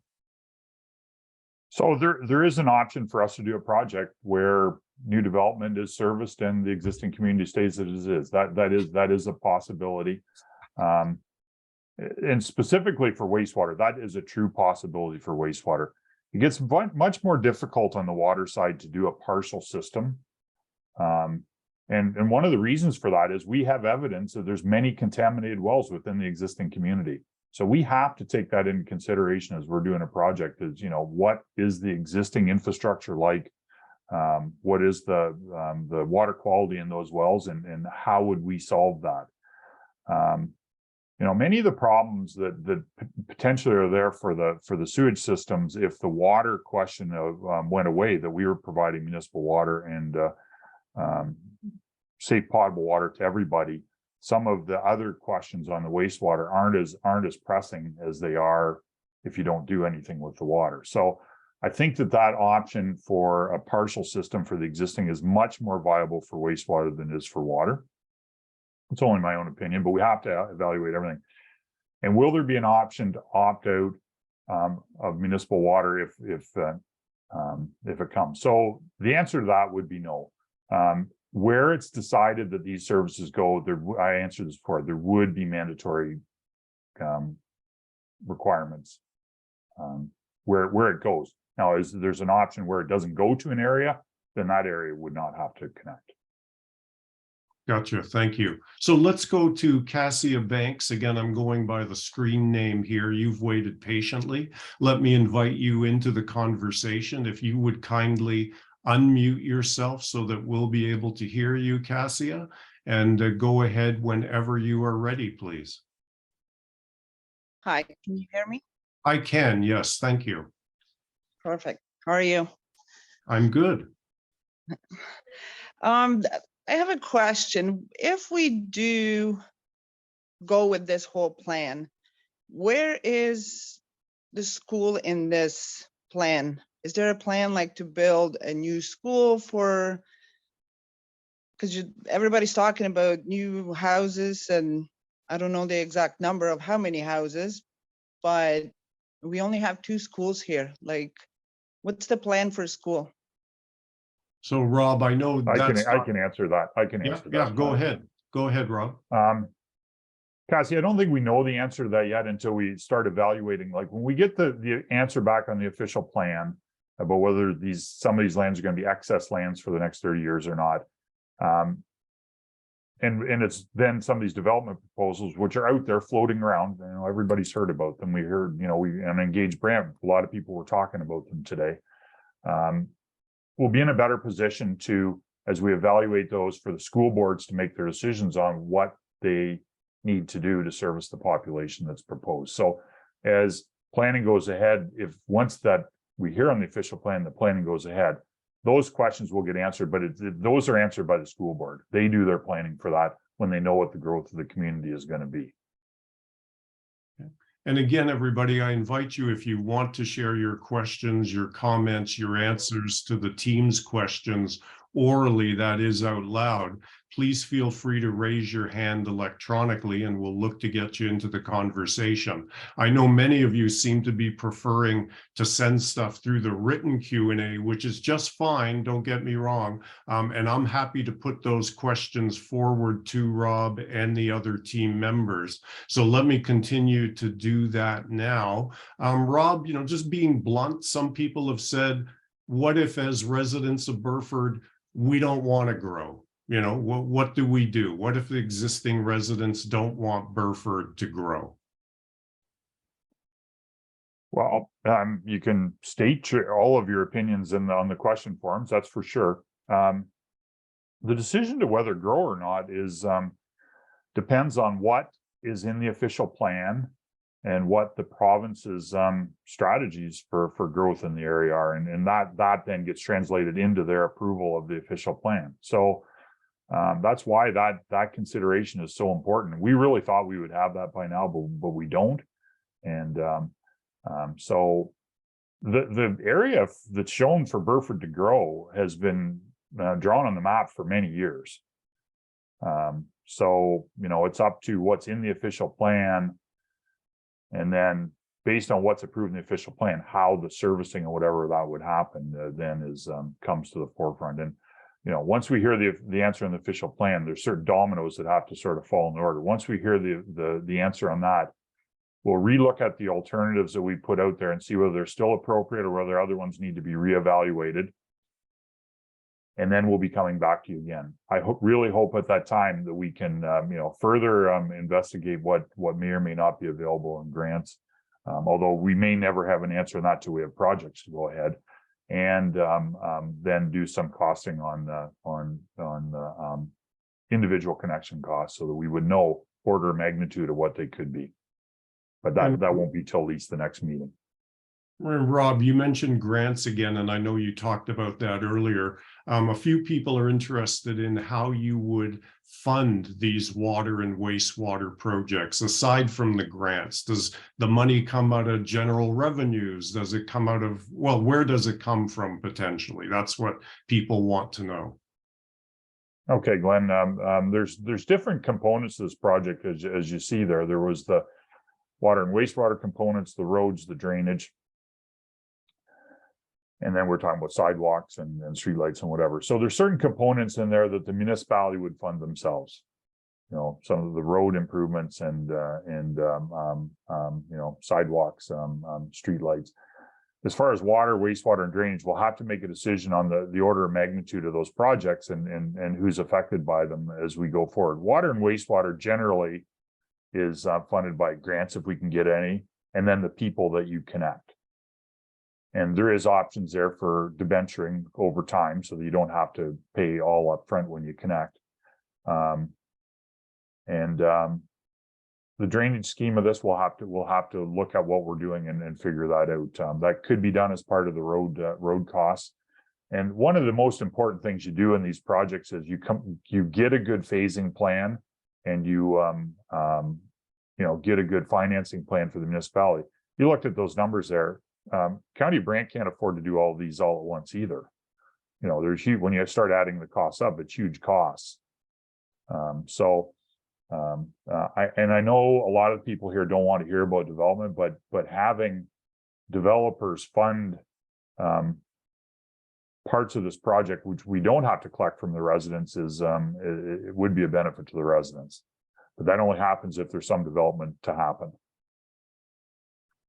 So there is an option for us to do a project where new development is serviced and the existing community stays as it is. That is a possibility. And specifically for wastewater, that is a true possibility for wastewater. It gets much more difficult on the water side to do a partial system. And one of the reasons for that is we have evidence that there's many contaminated wells within the existing community. So we have to take that into consideration as we're doing a project. Is, what is the existing infrastructure like? What is the water quality in those wells, and how would we solve that? Many of the problems that potentially are there for the sewage systems, if the water question went away, that we were providing municipal water and safe potable water to everybody, some of the other questions on the wastewater aren't as pressing as they are if you don't do anything with the water. So I think that option for a partial system for the existing is much more viable for wastewater than it is for water. It's only my own opinion, but we have to evaluate everything. And will there be an option to opt out of municipal water if it comes? So the answer to that would be no. Where it's decided that these services go, I answered this before, there would be mandatory requirements where it goes. Now, there's an option where it doesn't go to an area, then that area would not have to connect. Gotcha. Thank you. So let's go to Cassia Banks. Again, I'm going by the screen name here. You've waited patiently. Let me invite you into the conversation. If you would kindly unmute yourself so that we'll be able to hear you, Cassia, and go ahead whenever you are ready, please. Hi, can you hear me? I can, yes. Thank you. Perfect. How are you? I'm good. I have a question. If we do go with this whole plan, where is the school in this plan? Is there a plan like to build a new school for, because everybody's talking about new houses, and I don't know the exact number of how many houses, but we only have 2 schools here. Like, what's the plan for school? So Rob, I know I can answer that. Yeah, go ahead. Go ahead, Rob. Cassie, I don't think we know the answer to that yet until we start evaluating. Like when we get the answer back on the official plan about whether some of these lands are going to be excess lands for the next 30 years or not. And it's then some of these development proposals, which are out there floating around. Everybody's heard about them. We heard, we engaged Brant. A lot of people were talking about them today. We'll be in a better position to, as we evaluate those, for the school boards to make their decisions on what they need to do to service the population that's proposed. So as planning goes ahead, if once that we hear on the official plan, the planning goes ahead, those questions will get answered, but those are answered by the school board. They do their planning for that when they know what the growth of the community is going to be. And again, everybody, I invite you, if you want to share your questions, your comments, your answers to the team's questions orally, that is out loud, please feel free to raise your hand electronically and we'll look to get you into the conversation. I know many of you seem to be preferring to send stuff through the written Q&A, which is just fine, don't get me wrong. And I'm happy to put those questions forward to Rob and the other team members. So let me continue to do that now. Rob, just being blunt, some people have said, what if as residents of Burford, we don't want to grow? What do we do? What if the existing residents don't want Burford to grow? Well, you can state all of your opinions on the question forms, that's for sure. The decision to whether grow or not is depends on what is in the official plan and what the province's strategies for growth in the area are, and that then gets translated into their approval of the official plan. So that's why that consideration is so important. We really thought we would have that by now, but we don't. And so the area that's shown for Burford to grow has been drawn on the map for many years. So, it's up to what's in the official plan. And then based on what's approved in the official plan, how the servicing or whatever that would happen then comes to the forefront. And, once we hear the answer in the official plan, there's certain dominoes that have to sort of fall in order. Once we hear the answer on that, we'll relook at the alternatives that we put out there and see whether they're still appropriate or whether other ones need to be reevaluated. And then we'll be coming back to you again. I really hope at that time that we can, further investigate what may or may not be available in grants. Although we may never have an answer on that till we have projects to go ahead, and then do some costing on individual connection costs so that we would know order of magnitude of what they could be. But that won't be till at least the next meeting. Rob, you mentioned grants again, and I know you talked about that earlier. A few people are interested in how you would fund these water and wastewater projects aside from the grants. Does the money come out of general revenues? Does it come out of, well, where does it come from potentially? That's what people want to know. Okay, Glenn, there's different components to this project as you see there. There was the water and wastewater components, the roads, the drainage. And then we're talking about sidewalks and streetlights and whatever. So there's certain components in there that the municipality would fund themselves. Some of the road improvements and sidewalks, streetlights. As far as water, wastewater, and drainage, we'll have to make a decision on the order of magnitude of those projects and who's affected by them as we go forward. Water and wastewater generally is funded by grants if we can get any, and then the people that you connect. And there is options there for debenturing over time so that you don't have to pay all up front when you connect. The drainage scheme of this, we'll have to look at what we're doing and figure that out. That could be done as part of the road costs. And one of the most important things you do in these projects is you get a good phasing plan, and you get a good financing plan for the municipality. You looked at those numbers there. County of Brant can't afford to do all these all at once either. There's huge, when you start adding the costs up, it's huge costs. I know a lot of people here don't want to hear about development, but having developers fund parts of this project, which we don't have to collect from the residents, it would be a benefit to the residents. But that only happens if there's some development to happen.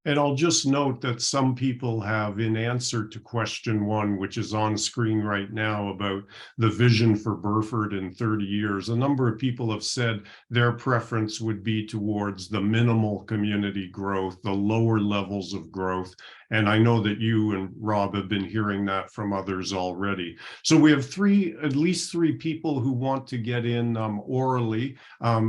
And I'll just note that some people have, in answer to question 1, which is on screen right now, about the vision for Burford in 30 years, a number of people have said their preference would be towards the minimal community growth, the lower levels of growth. And I know that you and Rob have been hearing that from others already. So we have at least three people who want to get in orally.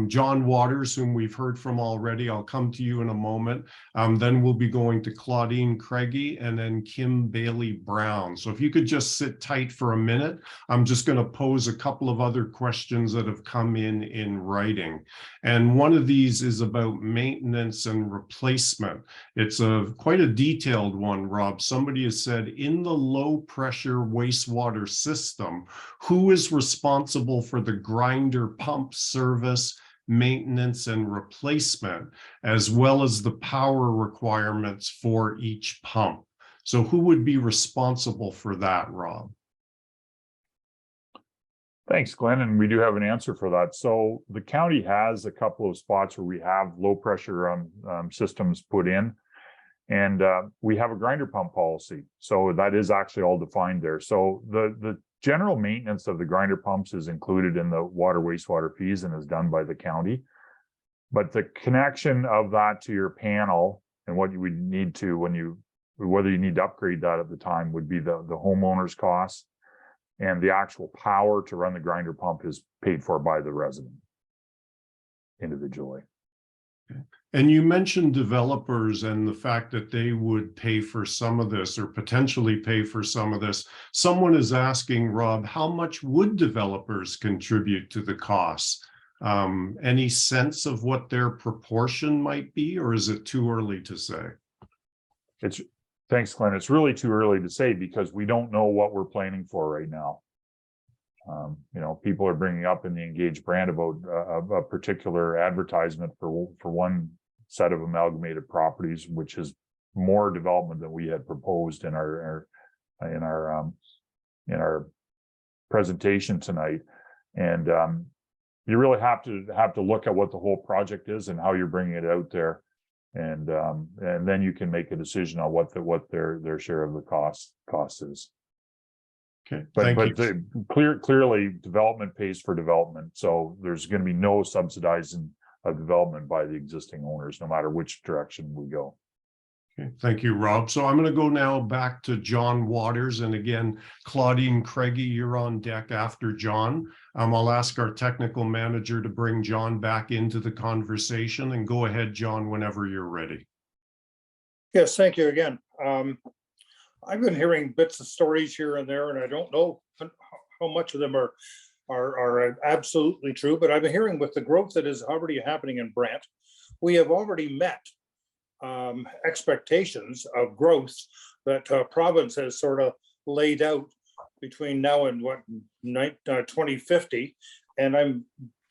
John Waters, whom we've heard from already. I'll come to you in a moment. Then we'll be going to Claudine Craigie and then Kim Bailey Brown. So if you could just sit tight for a minute, I'm just going to pose a couple of other questions that have come in writing. And one of these is about maintenance and replacement. It's quite a detailed one, Rob. Somebody has said, in the low pressure wastewater system, who is responsible for the grinder pump service, maintenance, and replacement, as well as the power requirements for each pump? So who would be responsible for that, Rob? Thanks, Glenn. And we do have an answer for that. So the county has a couple of spots where we have low pressure systems put in. And we have a grinder pump policy. So that is actually all defined there. So the general maintenance of the grinder pumps is included in the water wastewater fees and is done by the county. But the connection of that to your panel and what you would need to, whether you need to upgrade that at the time, would be the homeowner's costs. And the actual power to run the grinder pump is paid for by the resident. individually. And you mentioned developers and the fact that they would pay for some of this or potentially pay for some of this. Someone is asking, Rob, how much would developers contribute to the costs? Any sense of what their proportion might be, or is it too early to say? Thanks, Glenn. It's really too early to say because we don't know what we're planning for right now. People are bringing up in the Engage brand about a particular advertisement for one set of amalgamated properties, which is more development than we had proposed in our presentation tonight. And you really have to look at what the whole project is and how you're bringing it out there, and then you can make a decision on what their share of the cost is. Okay, Clearly development pays for development, so there's going to be no subsidizing of development by the existing owners, no matter which direction we go. Okay, thank you, Rob. So I'm going to go now back to John Waters, and again, Claudine Craigie, you're on deck after John. I'll ask our technical manager to bring John back into the conversation, and go ahead, John, whenever you're ready. Yes, thank you again. I've been hearing bits of stories here and there, and I don't know how much of them are absolutely true, but I've been hearing with the growth that is already happening in Brant, we have already met expectations of growth that province has sort of laid out between now and 2050. And I'm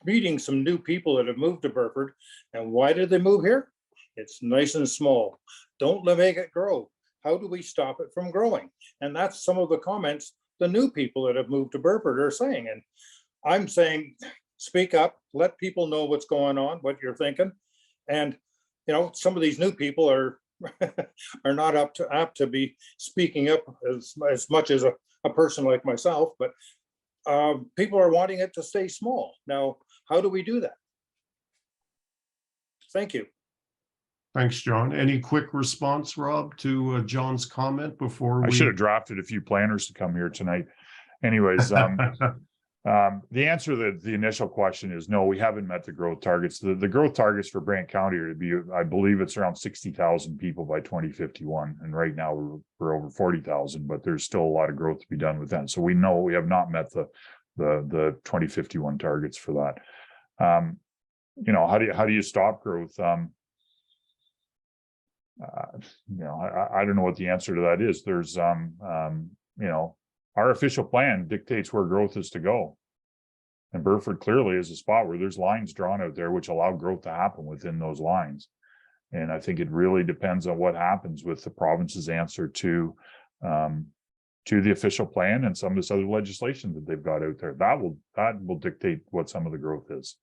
meeting some new people that have moved to Burford. And why did they move here? It's nice and small. Don't make it grow. How do we stop it from growing? And that's some of the comments the new people that have moved to Burford are saying. And I'm saying, speak up, let people know what's going on, what you're thinking. And some of these new people are not apt to be speaking up as much as a person like myself, but people are wanting it to stay small. Now, how do we do that? Thank you. Thanks, John. Any quick response, Rob, to John's comment before I should have drafted a few planners to come here tonight. Anyways, the answer to the initial question is no, we haven't met the growth targets. The growth targets for Brant County are to be, I believe it's around 60,000 people by 2051. And right now we're over 40,000, but there's still a lot of growth to be done with that. So we know we have not met the 2051 targets for that. How do you stop growth? I don't know what the answer to that is. There's, our official plan dictates where growth is to go. And Burford clearly is a spot where there's lines drawn out there which allow growth to happen within those lines. And I think it really depends on what happens with the province's answer to the official plan and some of this other legislation that they've got out there. That will dictate what some of the growth is.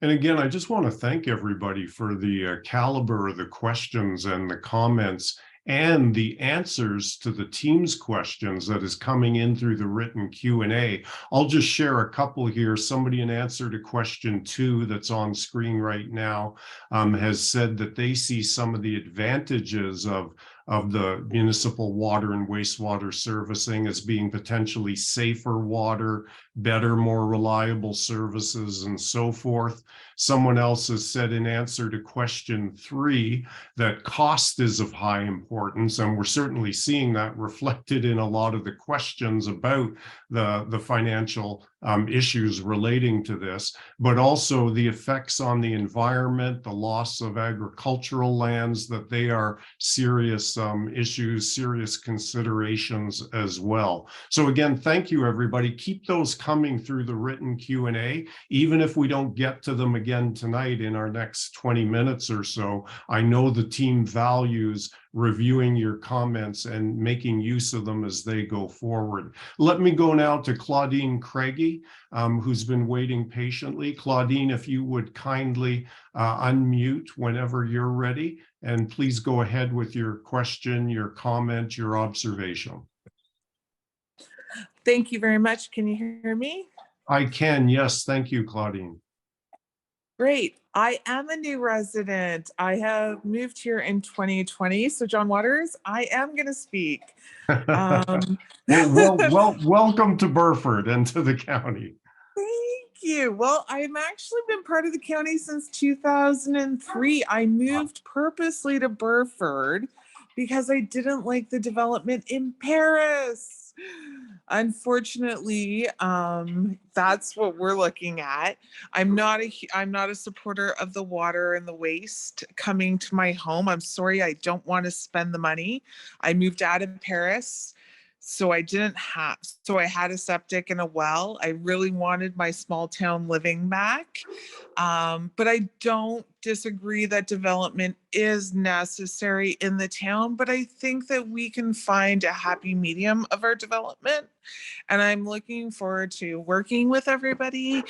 And again, I just want to thank everybody for the caliber of the questions and the comments and the answers to the team's questions that is coming in through the written Q&A. I'll just share a couple here. Somebody in answer to question 2 that's on screen right now has said that they see some of the advantages of the municipal water and wastewater servicing as being potentially safer water, better, more reliable services, and so forth. Someone else has said in answer to question 3 that cost is of high importance, and we're certainly seeing that reflected in a lot of the questions about the financial issues relating to this, but also the effects on the environment, the loss of agricultural lands, that they are serious issues, serious considerations as well. So again, thank you, everybody. Keep those coming through the written Q&A, even if we don't get to them again tonight in our next 20 minutes or so. I know the team values reviewing your comments and making use of them as they go forward. Let me go now to Claudine Craigie, who's been waiting patiently. Claudine, if you would kindly unmute whenever you're ready, and please go ahead with your question, your comment, your observation. Thank you very much. Can you hear me? I can, yes. Thank you, Claudine. Great. I am a new resident. I have moved here in 2020. So John Waters, I am going to speak. Welcome to Burford and to the county. Thank you. Well, I've actually been part of the county since 2003. I moved purposely to Burford because I didn't like the development in Paris. Unfortunately, that's what we're looking at. I'm not a supporter of the water and the waste coming to my home. I'm sorry, I don't want to spend the money. I moved out of Paris. So I had a septic and a well. I really wanted my small town living back. But I don't disagree that development is necessary in the town, but I think that we can find a happy medium of our development. And I'm looking forward to working with everybody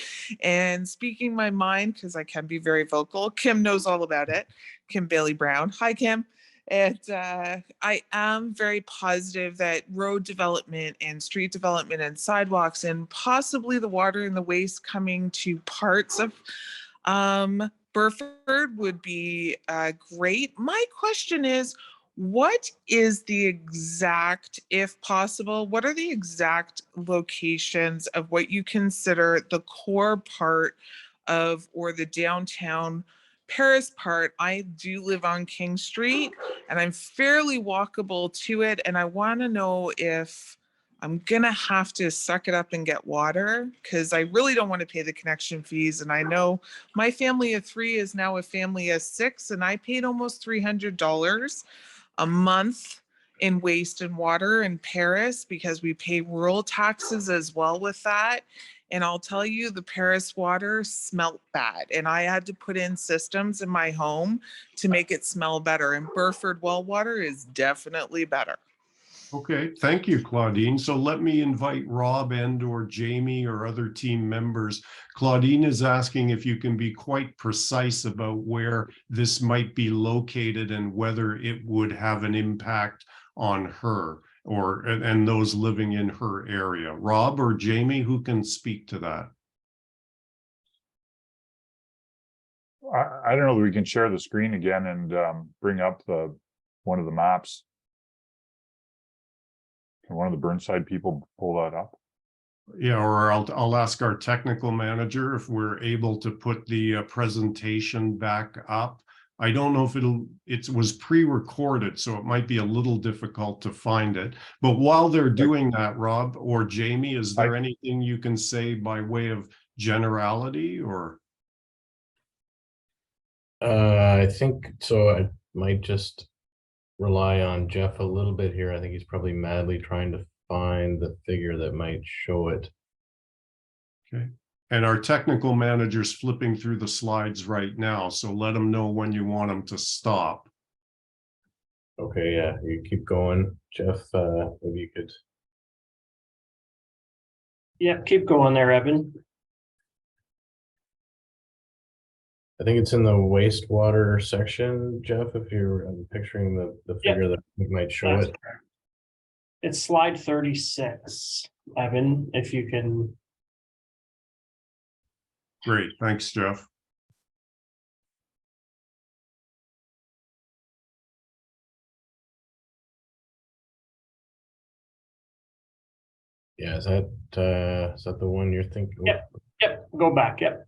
and speaking my mind because I can be very vocal. Kim knows all about it. Kim Bailey Brown. Hi, Kim. And I am very positive that road development and street development and sidewalks and possibly the water and the waste coming to parts of Burford would be great. My question is, what is the exact, if possible, what are the exact locations of what you consider the core part of or the downtown Paris part? I do live on King Street and I'm fairly walkable to it. And I want to know if I'm going to have to suck it up and get water because I really don't want to pay the connection fees. And I know my family of 3 is now a family of 6, and I paid almost $300 a month in waste and water in Paris because we pay rural taxes as well with that. And I'll tell you, the Paris water smelt bad. And I had to put in systems in my home to make it smell better. And Burford well water is definitely better. Okay, thank you, Claudine. So let me invite Rob and or Jamie or other team members. Claudine is asking if you can be quite precise about where this might be located and whether it would have an impact on her or and those living in her area. Rob or Jamie, who can speak to that? I don't know that we can share the screen again and bring up one of the maps. Can one of the Burnside people pull that up? Yeah, or I'll ask our technical manager if we're able to put the presentation back up. I don't know if it was pre-recorded, so it might be a little difficult to find it. But while they're doing that, Rob or Jamie, is there anything you can say by way of generality or? I think so. I might just rely on Jeff a little bit here. I think he's probably madly trying to find the figure that might show it. Okay. And our technical manager's flipping through the slides right now, so let them know when you want them to stop. Okay, yeah, you keep going, Jeff. Maybe you could. Yeah, keep going there, Evan. I think it's in the wastewater section, Jeff, if you're picturing the figure that might show it. Correct. It's slide 36, Evan, if you can. Great, thanks, Jeff. Yeah, is that the one you're thinking? Yep, go back, yep.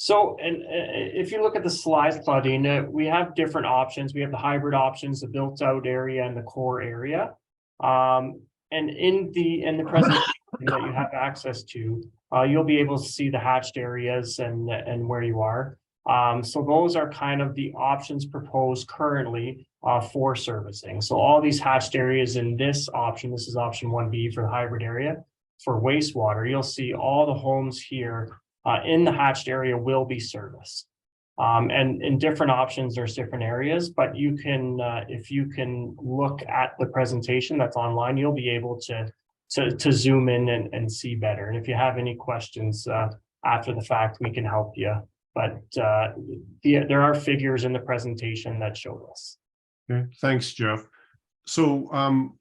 So, and if you look at the slides, Claudine, we have different options. We have the hybrid options, the built out area and the core area. And in the presentation that you have access to, you'll be able to see the hatched areas and where you are. So those are kind of the options proposed currently for servicing. So all these hatched areas in this option, this is option 1B for the hybrid area. For wastewater, you'll see all the homes here in the hatched area will be serviced. And in different options, there's different areas, but you can, if you can look at the presentation that's online, you'll be able to zoom in and see better. And if you have any questions after the fact, we can help you. But there are figures in the presentation that show this. Okay, thanks, Jeff. So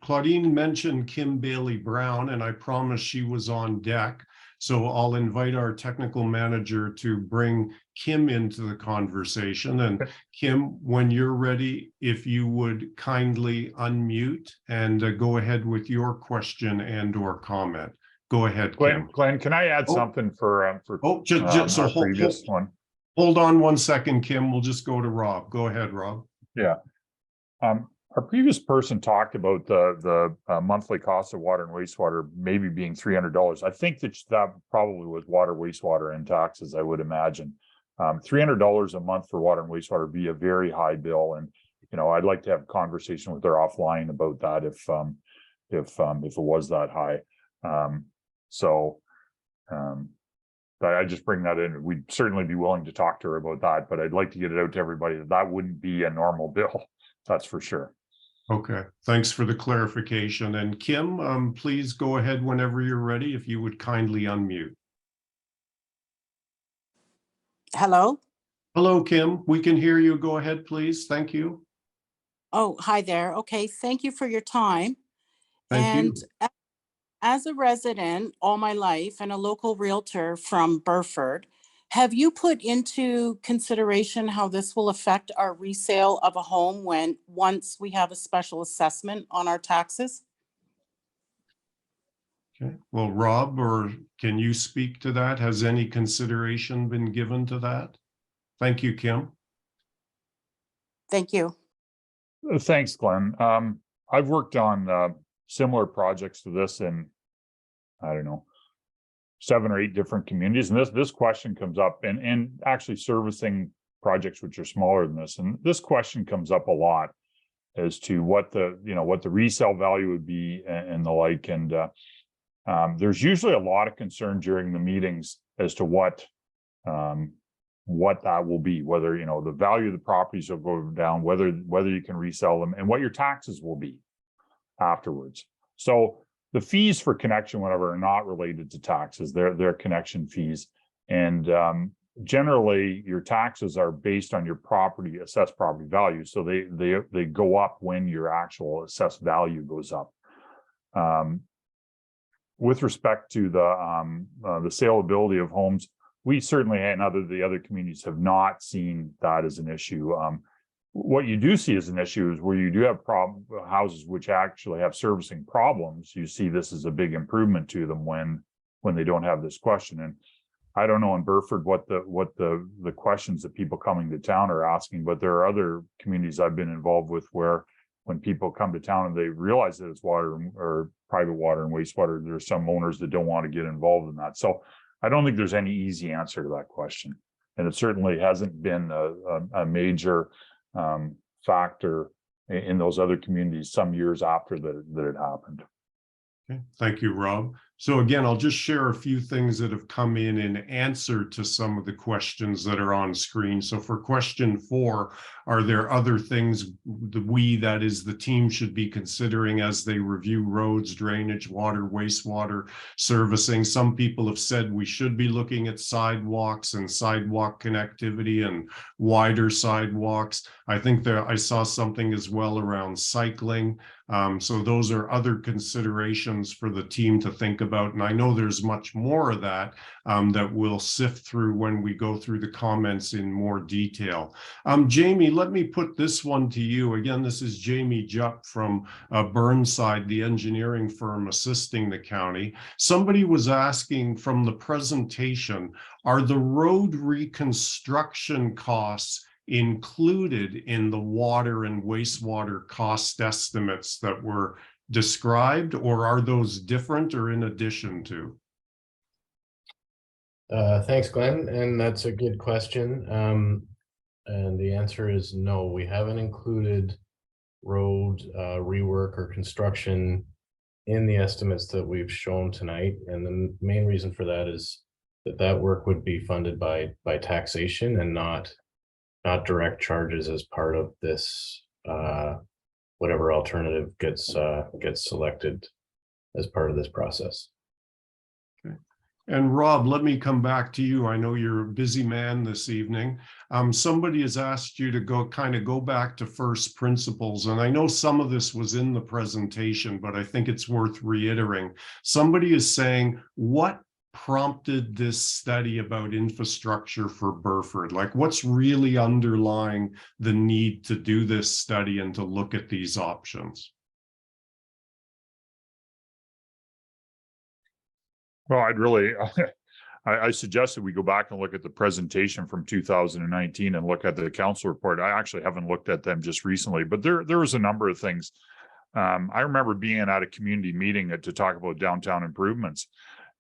Claudine mentioned Kim Bailey Brown, and I promised she was on deck. So I'll invite our technical manager to bring Kim into the conversation. And Kim, when you're ready, if you would kindly unmute and go ahead with your question and or comment. Go ahead, Kim. Glenn, can I add Oh. something for So our previous one? Hold on 1 second, Kim. We'll just go to Rob. Go ahead, Rob. Yeah. Our previous person talked about the monthly cost of water and wastewater maybe being $300. I think that probably was water, wastewater, and taxes, I would imagine. $300 a month for water and wastewater would be a very high bill, and I'd like to have a conversation with her offline about that if it was that high. But I just bring that in. We'd certainly be willing to talk to her about that, but I'd like to get it out to everybody that wouldn't be a normal bill. That's for sure. Okay, thanks for the clarification. And Kim, please go ahead whenever you're ready, if you would kindly unmute. Hello? Hello, Kim. We can hear you. Go ahead, please. Thank you. Oh, hi there. Okay, thank you for your time. Thank you. As a resident all my life and a local realtor from Burford, have you put into consideration how this will affect our resale of a home once we have a special assessment on our taxes? Okay, well, Rob, or can you speak to that? Has any consideration been given to that? Thank you, Kim. Thank you. Thanks, Glenn. I've worked on similar projects to this in, I don't know, 7 or 8 different communities, and this question comes up, and actually servicing projects which are smaller than this, and this question comes up a lot as to what the resale value would be and the like, and there's usually a lot of concern during the meetings as to what that will be, whether the value of the properties will go down, whether you can resell them, and what your taxes will be afterwards. So the fees for connection, whatever, are not related to taxes. They're connection fees, and generally your taxes are based on your assessed property value. So they go up when your actual assessed value goes up. With respect to the saleability of homes, we certainly, and the other communities, have not seen that as an issue. What you do see as an issue is where you do have houses which actually have servicing problems. You see this as a big improvement to them when they don't have this question. And I don't know in Burford what the questions that people coming to town are asking, but there are other communities I've been involved with where when people come to town and they realize that it's water or private water and wastewater, there's some owners that don't want to get involved in that. So I don't think there's any easy answer to that question, and it certainly hasn't been a major factor in those other communities some years after that it happened. Okay, thank you, Rob. So again, I'll just share a few things that have come in answer to some of the questions that are on screen. So for question 4, are there other things that is the team should be considering as they review roads, drainage, water, wastewater, servicing? Some people have said we should be looking at sidewalks and sidewalk connectivity and wider sidewalks. I think I saw something as well around cycling. So those are other considerations for the team to think about. And I know there's much more of that that we'll sift through when we go through the comments in more detail. Jamie, let me put this one to you. Again, this is Jamie Jupp from Burnside, the engineering firm assisting the county. Somebody was asking from the presentation, are the road reconstruction costs included in the water and wastewater cost estimates that were described, or are those different or in addition to? Thanks, Glenn, and that's a good question. And the answer is no, we haven't included road rework or construction in the estimates that we've shown tonight. And the main reason for that is that work would be funded by taxation and not direct charges as part of this, whatever alternative gets selected as part of this process. Okay. And Rob, let me come back to you. I know you're a busy man this evening. Somebody has asked you to go back to first principles. And I know some of this was in the presentation, but I think it's worth reiterating. Somebody is saying, what prompted this study about infrastructure for Burford? Like, what's really underlying the need to do this study and to look at these options? Well, I'd really, I suggested we go back and look at the presentation from 2019 and look at the council report. I actually haven't looked at them just recently, but there was a number of things. I remember being at a community meeting to talk about downtown improvements,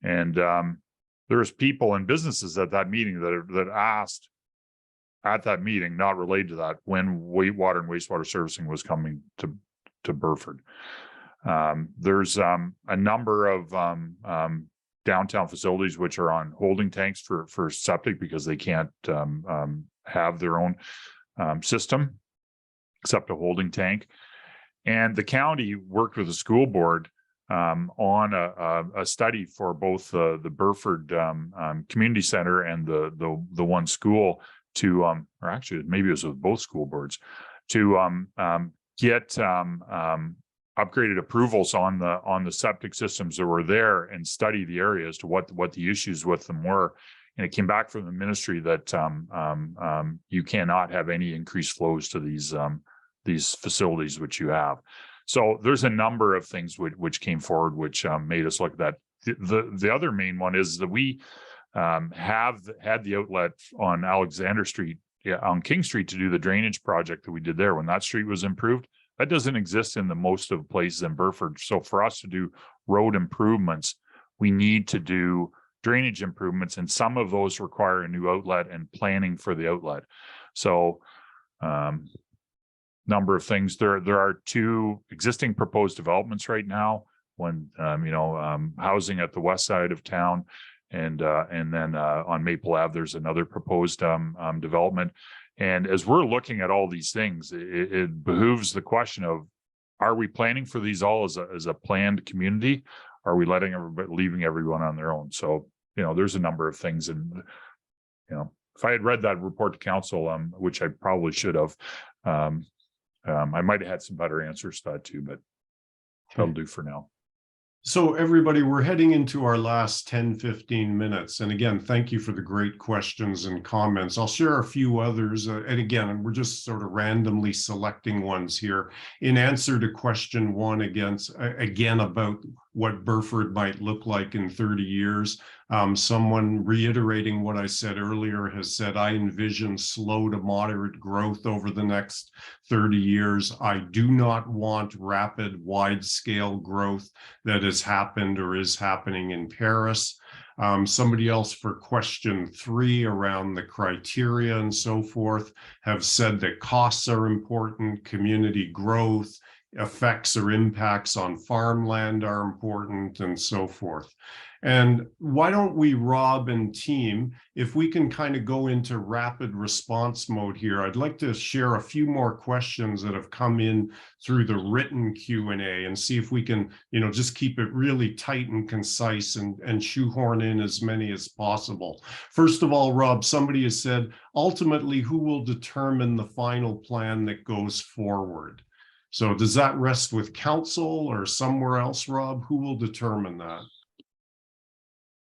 and there was people and businesses at that meeting that asked at that meeting, not related to that, when water and wastewater servicing was coming to Burford. There's a number of downtown facilities which are on holding tanks for septic because they can't have their own system except a holding tank. And the county worked with the school board on a study for both the Burford Community Center and the one school to, or actually maybe it was with both school boards, to get upgraded approvals on the septic systems that were there and study the area as to what the issues with them were. And it came back from the ministry that you cannot have any increased flows to these facilities which you have. So there's a number of things which came forward, which made us look at that. The other main one is that we have had the outlet on Alexander Street, on King Street, to do the drainage project that we did there when that street was improved. That doesn't exist in the most of places in Burford. So for us to do road improvements, we need to do drainage improvements, and some of those require a new outlet and planning for the outlet. So number of things. There are 2 existing proposed developments right now. One, housing at the west side of town, and then on Maple Ave, there's another proposed development. And as we're looking at all these things, it behooves the question of, are we planning for these all as a planned community? Are we leaving everyone on their own? So, there's a number of things. And, if I had read that report to council, which I probably should have, I might have had some better answers to that too, but that'll do for now. So everybody, we're heading into our last 10-15 minutes. And again, thank you for the great questions and comments. I'll share a few others. And again, we're just sort of randomly selecting ones here. In answer to question 1 again about what Burford might look like in 30 years, someone reiterating what I said earlier has said, I envision slow to moderate growth over the next 30 years. I do not want rapid, wide-scale growth that has happened or is happening in Paris. Somebody else for question 3 around the criteria and so forth have said that costs are important, community growth, effects or impacts on farmland are important, and so forth. And why don't we, Rob and team, if we can kind of go into rapid response mode here, I'd like to share a few more questions that have come in through the written Q&A and see if we can, just keep it really tight and concise and shoehorn in as many as possible. First of all, Rob, somebody has said, ultimately, who will determine the final plan that goes forward? So does that rest with council or somewhere else, Rob? Who will determine that?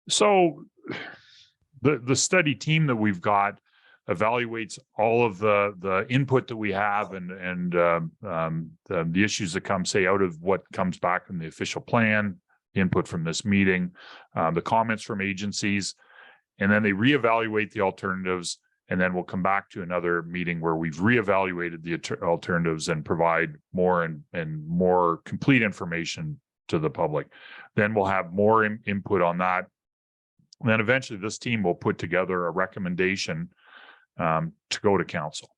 So the study team that we've got evaluates all of the input that we have and the issues that come, say, out of what comes back from the official plan, input from this meeting, the comments from agencies, and then they reevaluate the alternatives. And then we'll come back to another meeting where we've reevaluated the alternatives and provide more and more complete information to the public. Then we'll have more input on that. And then eventually this team will put together a recommendation to go to council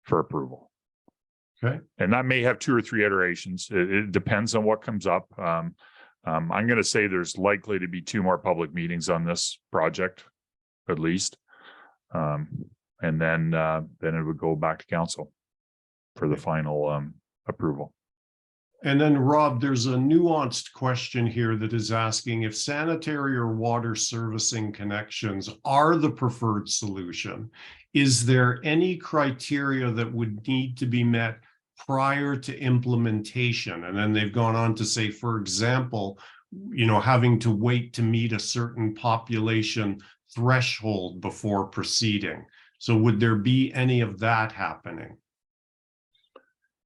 for approval. Okay. And that may have 2 or 3 iterations. It depends on what comes up. I'm going to say there's likely to be 2 more public meetings on this project, at least. And then it would go back to council for the final approval. And then, Rob, there's a nuanced question here that is asking if sanitary or water servicing connections are the preferred solution. Is there any criteria that would need to be met prior to implementation? And then they've gone on to say, for example, having to wait to meet a certain population threshold before proceeding. So would there be any of that happening?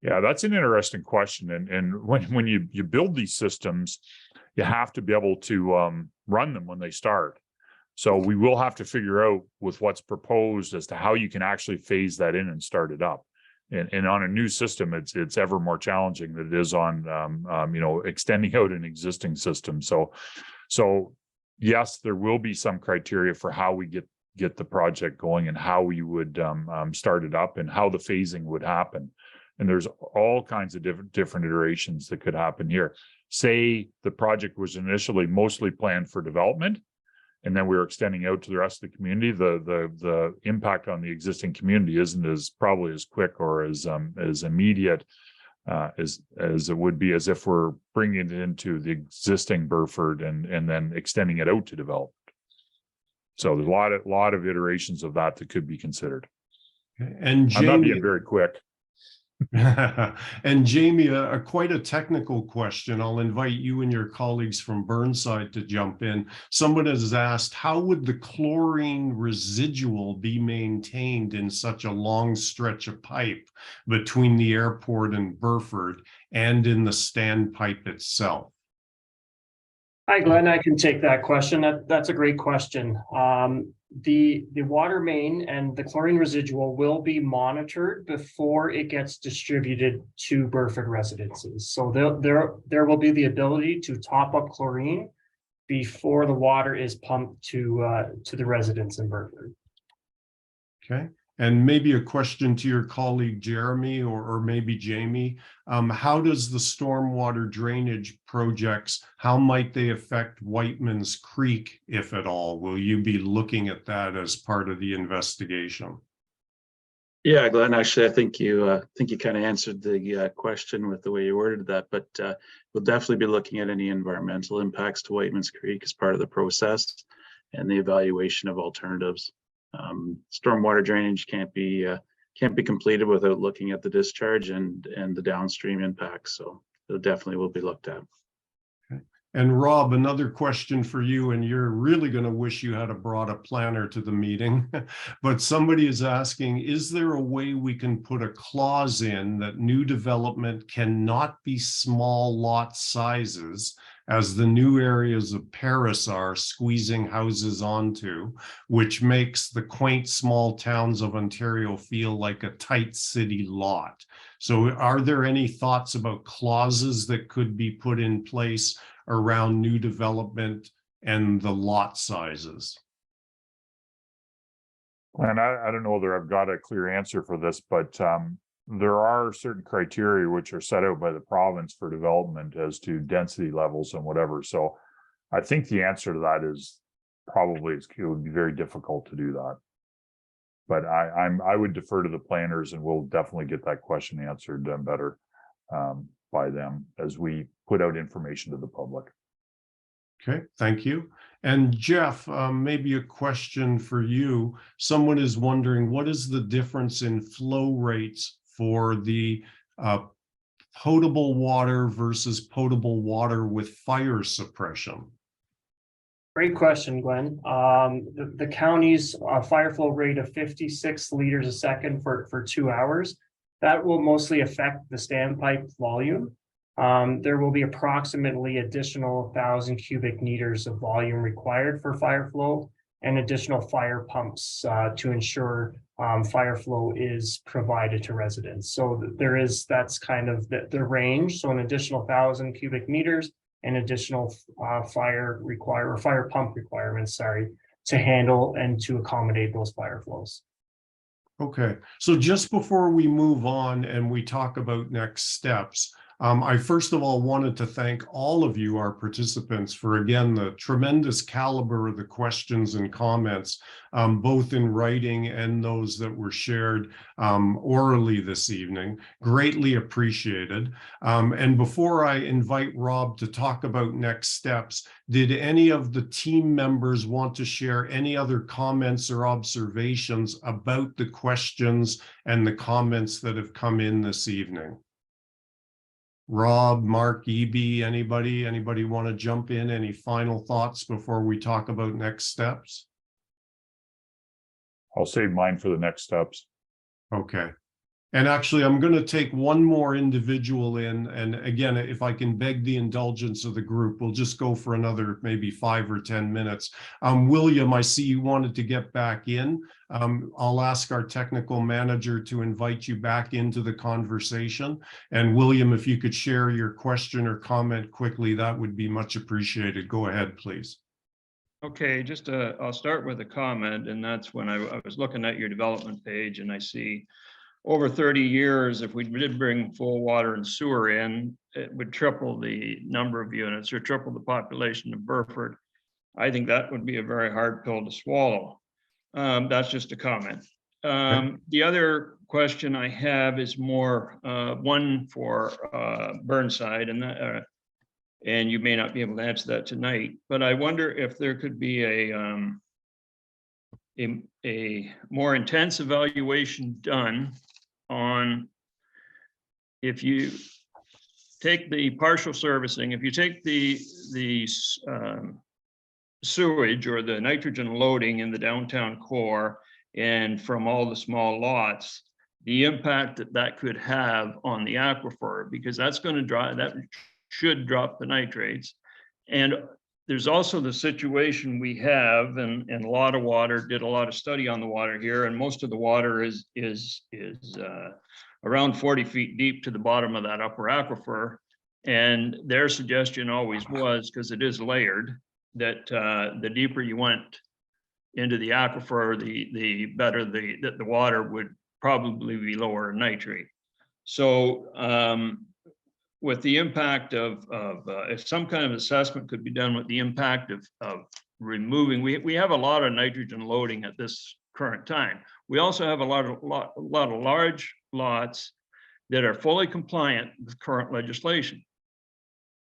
Yeah, that's an interesting question. And when you build these systems, you have to be able to run them when they start. So we will have to figure out with what's proposed as to how you can actually phase that in and start it up. And on a new system, it's ever more challenging than it is on extending out an existing system. So yes, there will be some criteria for how we get the project going and how we would start it up and how the phasing would happen. And there's all kinds of different iterations that could happen here. Say the project was initially mostly planned for development, and then we were extending out to the rest of the community. The impact on the existing community isn't as probably as quick or as immediate as it would be as if we're bringing it into the existing Burford and then extending it out to development. So there's a lot of iterations of that could be considered. And Jamie, I'm not being very quick. And Jamie, quite a technical question. I'll invite you and your colleagues from Burnside to jump in. Someone has asked, how would the chlorine residual be maintained in such a long stretch of pipe between the airport and Burford and in the standpipe itself? Hi, Glenn. I can take that question. That's a great question. The water main and the chlorine residual will be monitored before it gets distributed to Burford residences. So there will be the ability to top up chlorine before the water is pumped to the residents in Burford. Okay. And maybe a question to your colleague, Jeremy, or maybe Jamie. How does the stormwater drainage projects, how might they affect Whiteman's Creek, if at all? Will you be looking at that as part of the investigation? Yeah, Glenn, actually, I think you kind of answered the question with the way you worded that, but we'll definitely be looking at any environmental impacts to Whiteman's Creek as part of the process and the evaluation of alternatives. Stormwater drainage can't be completed without looking at the discharge and the downstream impacts. So it definitely will be looked at. Okay. And Rob, another question for you, and you're really going to wish you had brought a planner to the meeting, but somebody is asking, is there a way we can put a clause in that new development cannot be small lot sizes, as the new areas of Paris are squeezing houses onto, which makes the quaint small towns of Ontario feel like a tight city lot? So are there any thoughts about clauses that could be put in place around new development and the lot sizes? And I don't know whether I've got a clear answer for this, but there are certain criteria which are set out by the province for development as to density levels and whatever. So I think the answer to that is probably it would be very difficult to do that. But I would defer to the planners, and we'll definitely get that question answered better by them as we put out information to the public. Okay, thank you. And Jeff, maybe a question for you. Someone is wondering, what is the difference in flow rates for the potable water versus potable water with fire suppression? Great question, Glenn. The county's fire flow rate of 56 liters a second for 2 hours, that will mostly affect the standpipe volume. There will be approximately additional 1,000 cubic meters of volume required for fire flow and additional fire pumps to ensure fire flow is provided to residents. So that's kind of the range. So an additional 1,000 cubic meters and additional fire pump requirements, to handle and to accommodate those fire flows. Okay, so just before we move on and we talk about next steps, I first of all wanted to thank all of you, our participants, for again the tremendous caliber of the questions and comments, both in writing and those that were shared orally this evening. Greatly appreciated. And before I invite Rob to talk about next steps, did any of the team members want to share any other comments or observations about the questions and the comments that have come in this evening? Rob, Mark, EB, anybody want to jump in? Any final thoughts before we talk about next steps? I'll save mine for the next steps. Okay. And actually, I'm going to take one more individual in. And again, if I can beg the indulgence of the group, we'll just go for another maybe 5 or 10 minutes. William, I see you wanted to get back in. I'll ask our technical manager to invite you back into the conversation. And William, if you could share your question or comment quickly, that would be much appreciated. Go ahead, please. Okay, I'll start with a comment, and that's when I was looking at your development page and I see over 30 years, if we did bring full water and sewer in, it would triple the number of units or triple the population of Burford. I think that would be a very hard pill to swallow. That's just a comment. The other question I have is more one for Burnside, and you may not be able to answer that tonight, but I wonder if there could be a more intense evaluation done on, if you take the partial servicing, if you take the sewage or the nitrogen loading in the downtown core and from all the small lots, the impact that could have on the aquifer, because that's going to drive, that should drop the nitrates. And there's also the situation we have, and a lot of water, did a lot of study on the water here, and most of the water is around 40 feet deep to the bottom of that upper aquifer. And their suggestion always was, because it is layered, that the deeper you went into the aquifer, the better the water would probably be lower in nitrate. So with the impact of if some kind of assessment could be done with the impact of removing, we have a lot of nitrogen loading at this current time. We also have a lot of large lots that are fully compliant with current legislation.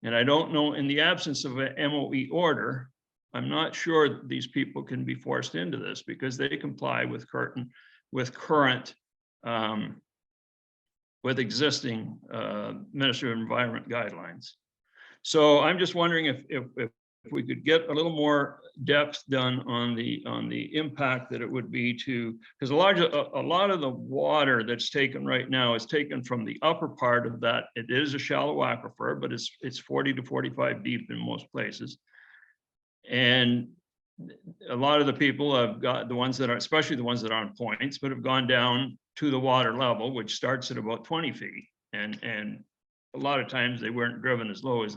And I don't know, in the absence of an MOE order, I'm not sure that these people can be forced into this because they comply with existing Ministry of Environment guidelines. So I'm just wondering if we could get a little more depth done on the impact that it would be to, because a lot of the water that's taken right now is taken from the upper part of that. It is a shallow aquifer, but it's 40 to 45 deep in most places. And a lot of the people have got, the ones that are, especially the ones that are on points, but have gone down to the water level, which starts at about 20 feet. And a lot of times they weren't driven as low as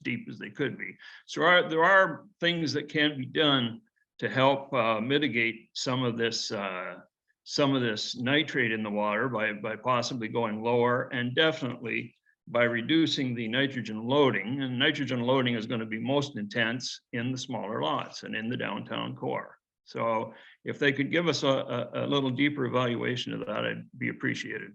deep as they could be. So there are things that can be done to help mitigate some of this nitrate in the water by possibly going lower, and definitely by reducing the nitrogen loading. And nitrogen loading is going to be most intense in the smaller lots and in the downtown core. So if they could give us a little deeper evaluation of that, I'd be appreciated.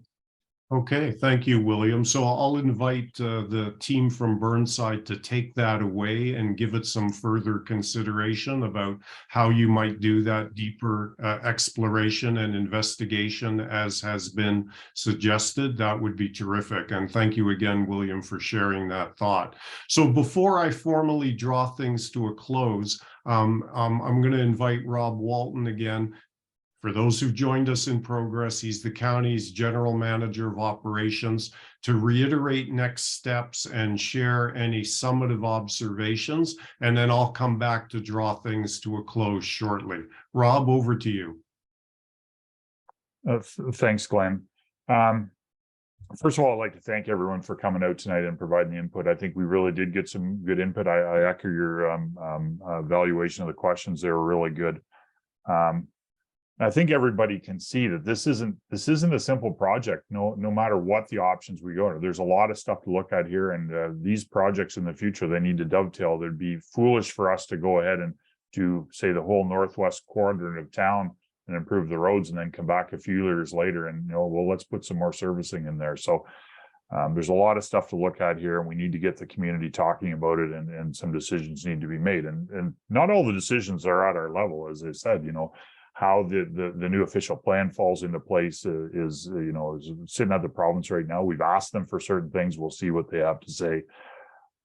Okay, thank you, William. So I'll invite the team from Burnside to take that away and give it some further consideration about how you might do that deeper exploration and investigation as has been suggested. That would be terrific. And thank you again, William, for sharing that thought. So before I formally draw things to a close, I'm going to invite Rob Walton again. For those who've joined us in progress, he's the county's general manager of operations, to reiterate next steps and share any summative observations, and then I'll come back to draw things to a close shortly. Rob, over to you. Thanks, Glenn. First of all, I'd like to thank everyone for coming out tonight and providing the input. I think we really did get some good input. I echo your evaluation of the questions. They were really good. I think everybody can see that this isn't a simple project. No matter what the options we go to, there's a lot of stuff to look at here, and these projects in the future, they need to dovetail. It'd be foolish for us to go ahead and do, say, the whole northwest quadrant of town and improve the roads, and then come back a few years later and, well, let's put some more servicing in there. So there's a lot of stuff to look at here, and we need to get the community talking about it, and some decisions need to be made. And not all the decisions are at our level, as I said. How the new official plan falls into place is sitting at the province right now. We've asked them for certain things. We'll see what they have to say.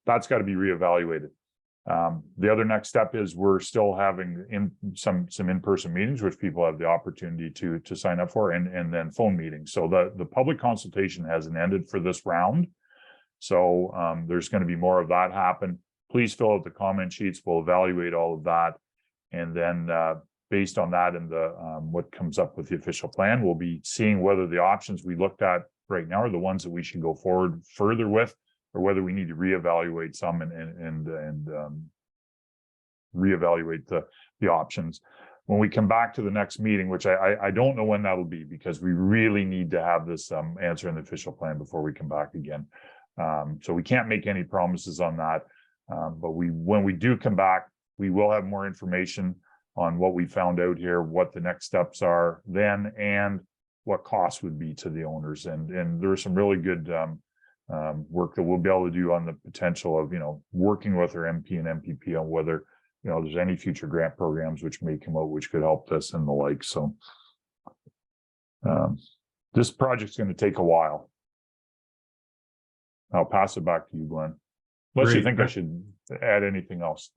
That's got to be reevaluated. The other next step is we're still having some in-person meetings, which people have the opportunity to sign up for, and then phone meetings. So the public consultation hasn't ended for this round. So there's going to be more of that happen. Please fill out the comment sheets. We'll evaluate all of that. And then based on that and the what comes up with the official plan, we'll be seeing whether the options we looked at right now are the ones that we should go forward further with, or whether we need to reevaluate some and reevaluate the options. When we come back to the next meeting, which I don't know when that'll be, because we really need to have this answer in the official plan before we come back again. So we can't make any promises on that. But when we do come back, we will have more information on what we found out here, what the next steps are then, and what costs would be to the owners. And there's some really good work that we'll be able to do on the potential of, working with our MP and MPP on whether, there's any future grant programs which may come out, which could help this and the like. So this project's going to take a while. I'll pass it back to you, Glenn. Unless you think I should add anything else.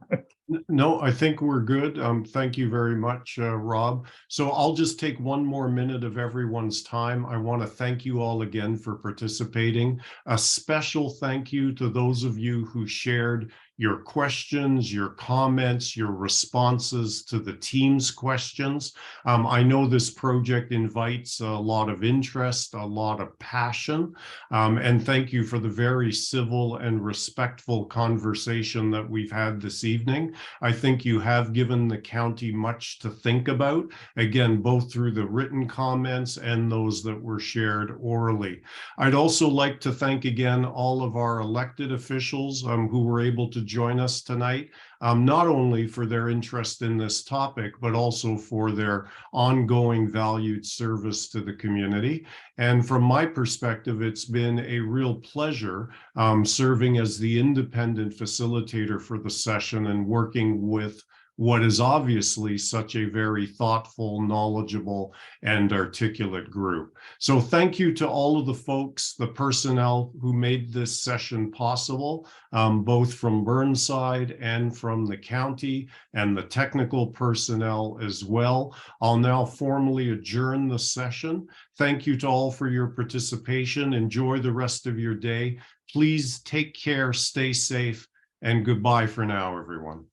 No, I think we're good. Thank you very much, Rob. So I'll just take one more minute of everyone's time. I want to thank you all again for participating. A special thank you to those of you who shared your questions, your comments, your responses to the team's questions. I know this project invites a lot of interest, a lot of passion, and thank you for the very civil and respectful conversation that we've had this evening. I think you have given the county much to think about, again, both through the written comments and those that were shared orally. I'd also like to thank again all of our elected officials who were able to join us tonight, not only for their interest in this topic, but also for their ongoing valued service to the community. And from my perspective, it's been a real pleasure serving as the independent facilitator for the session and working with what is obviously such a very thoughtful, knowledgeable, and articulate group. So thank you to all of the folks, the personnel who made this session possible, both from Burnside and from the county, and the technical personnel as well. I'll now formally adjourn the session. Thank you to all for your participation. Enjoy the rest of your day. Please take care, stay safe, and goodbye for now, everyone.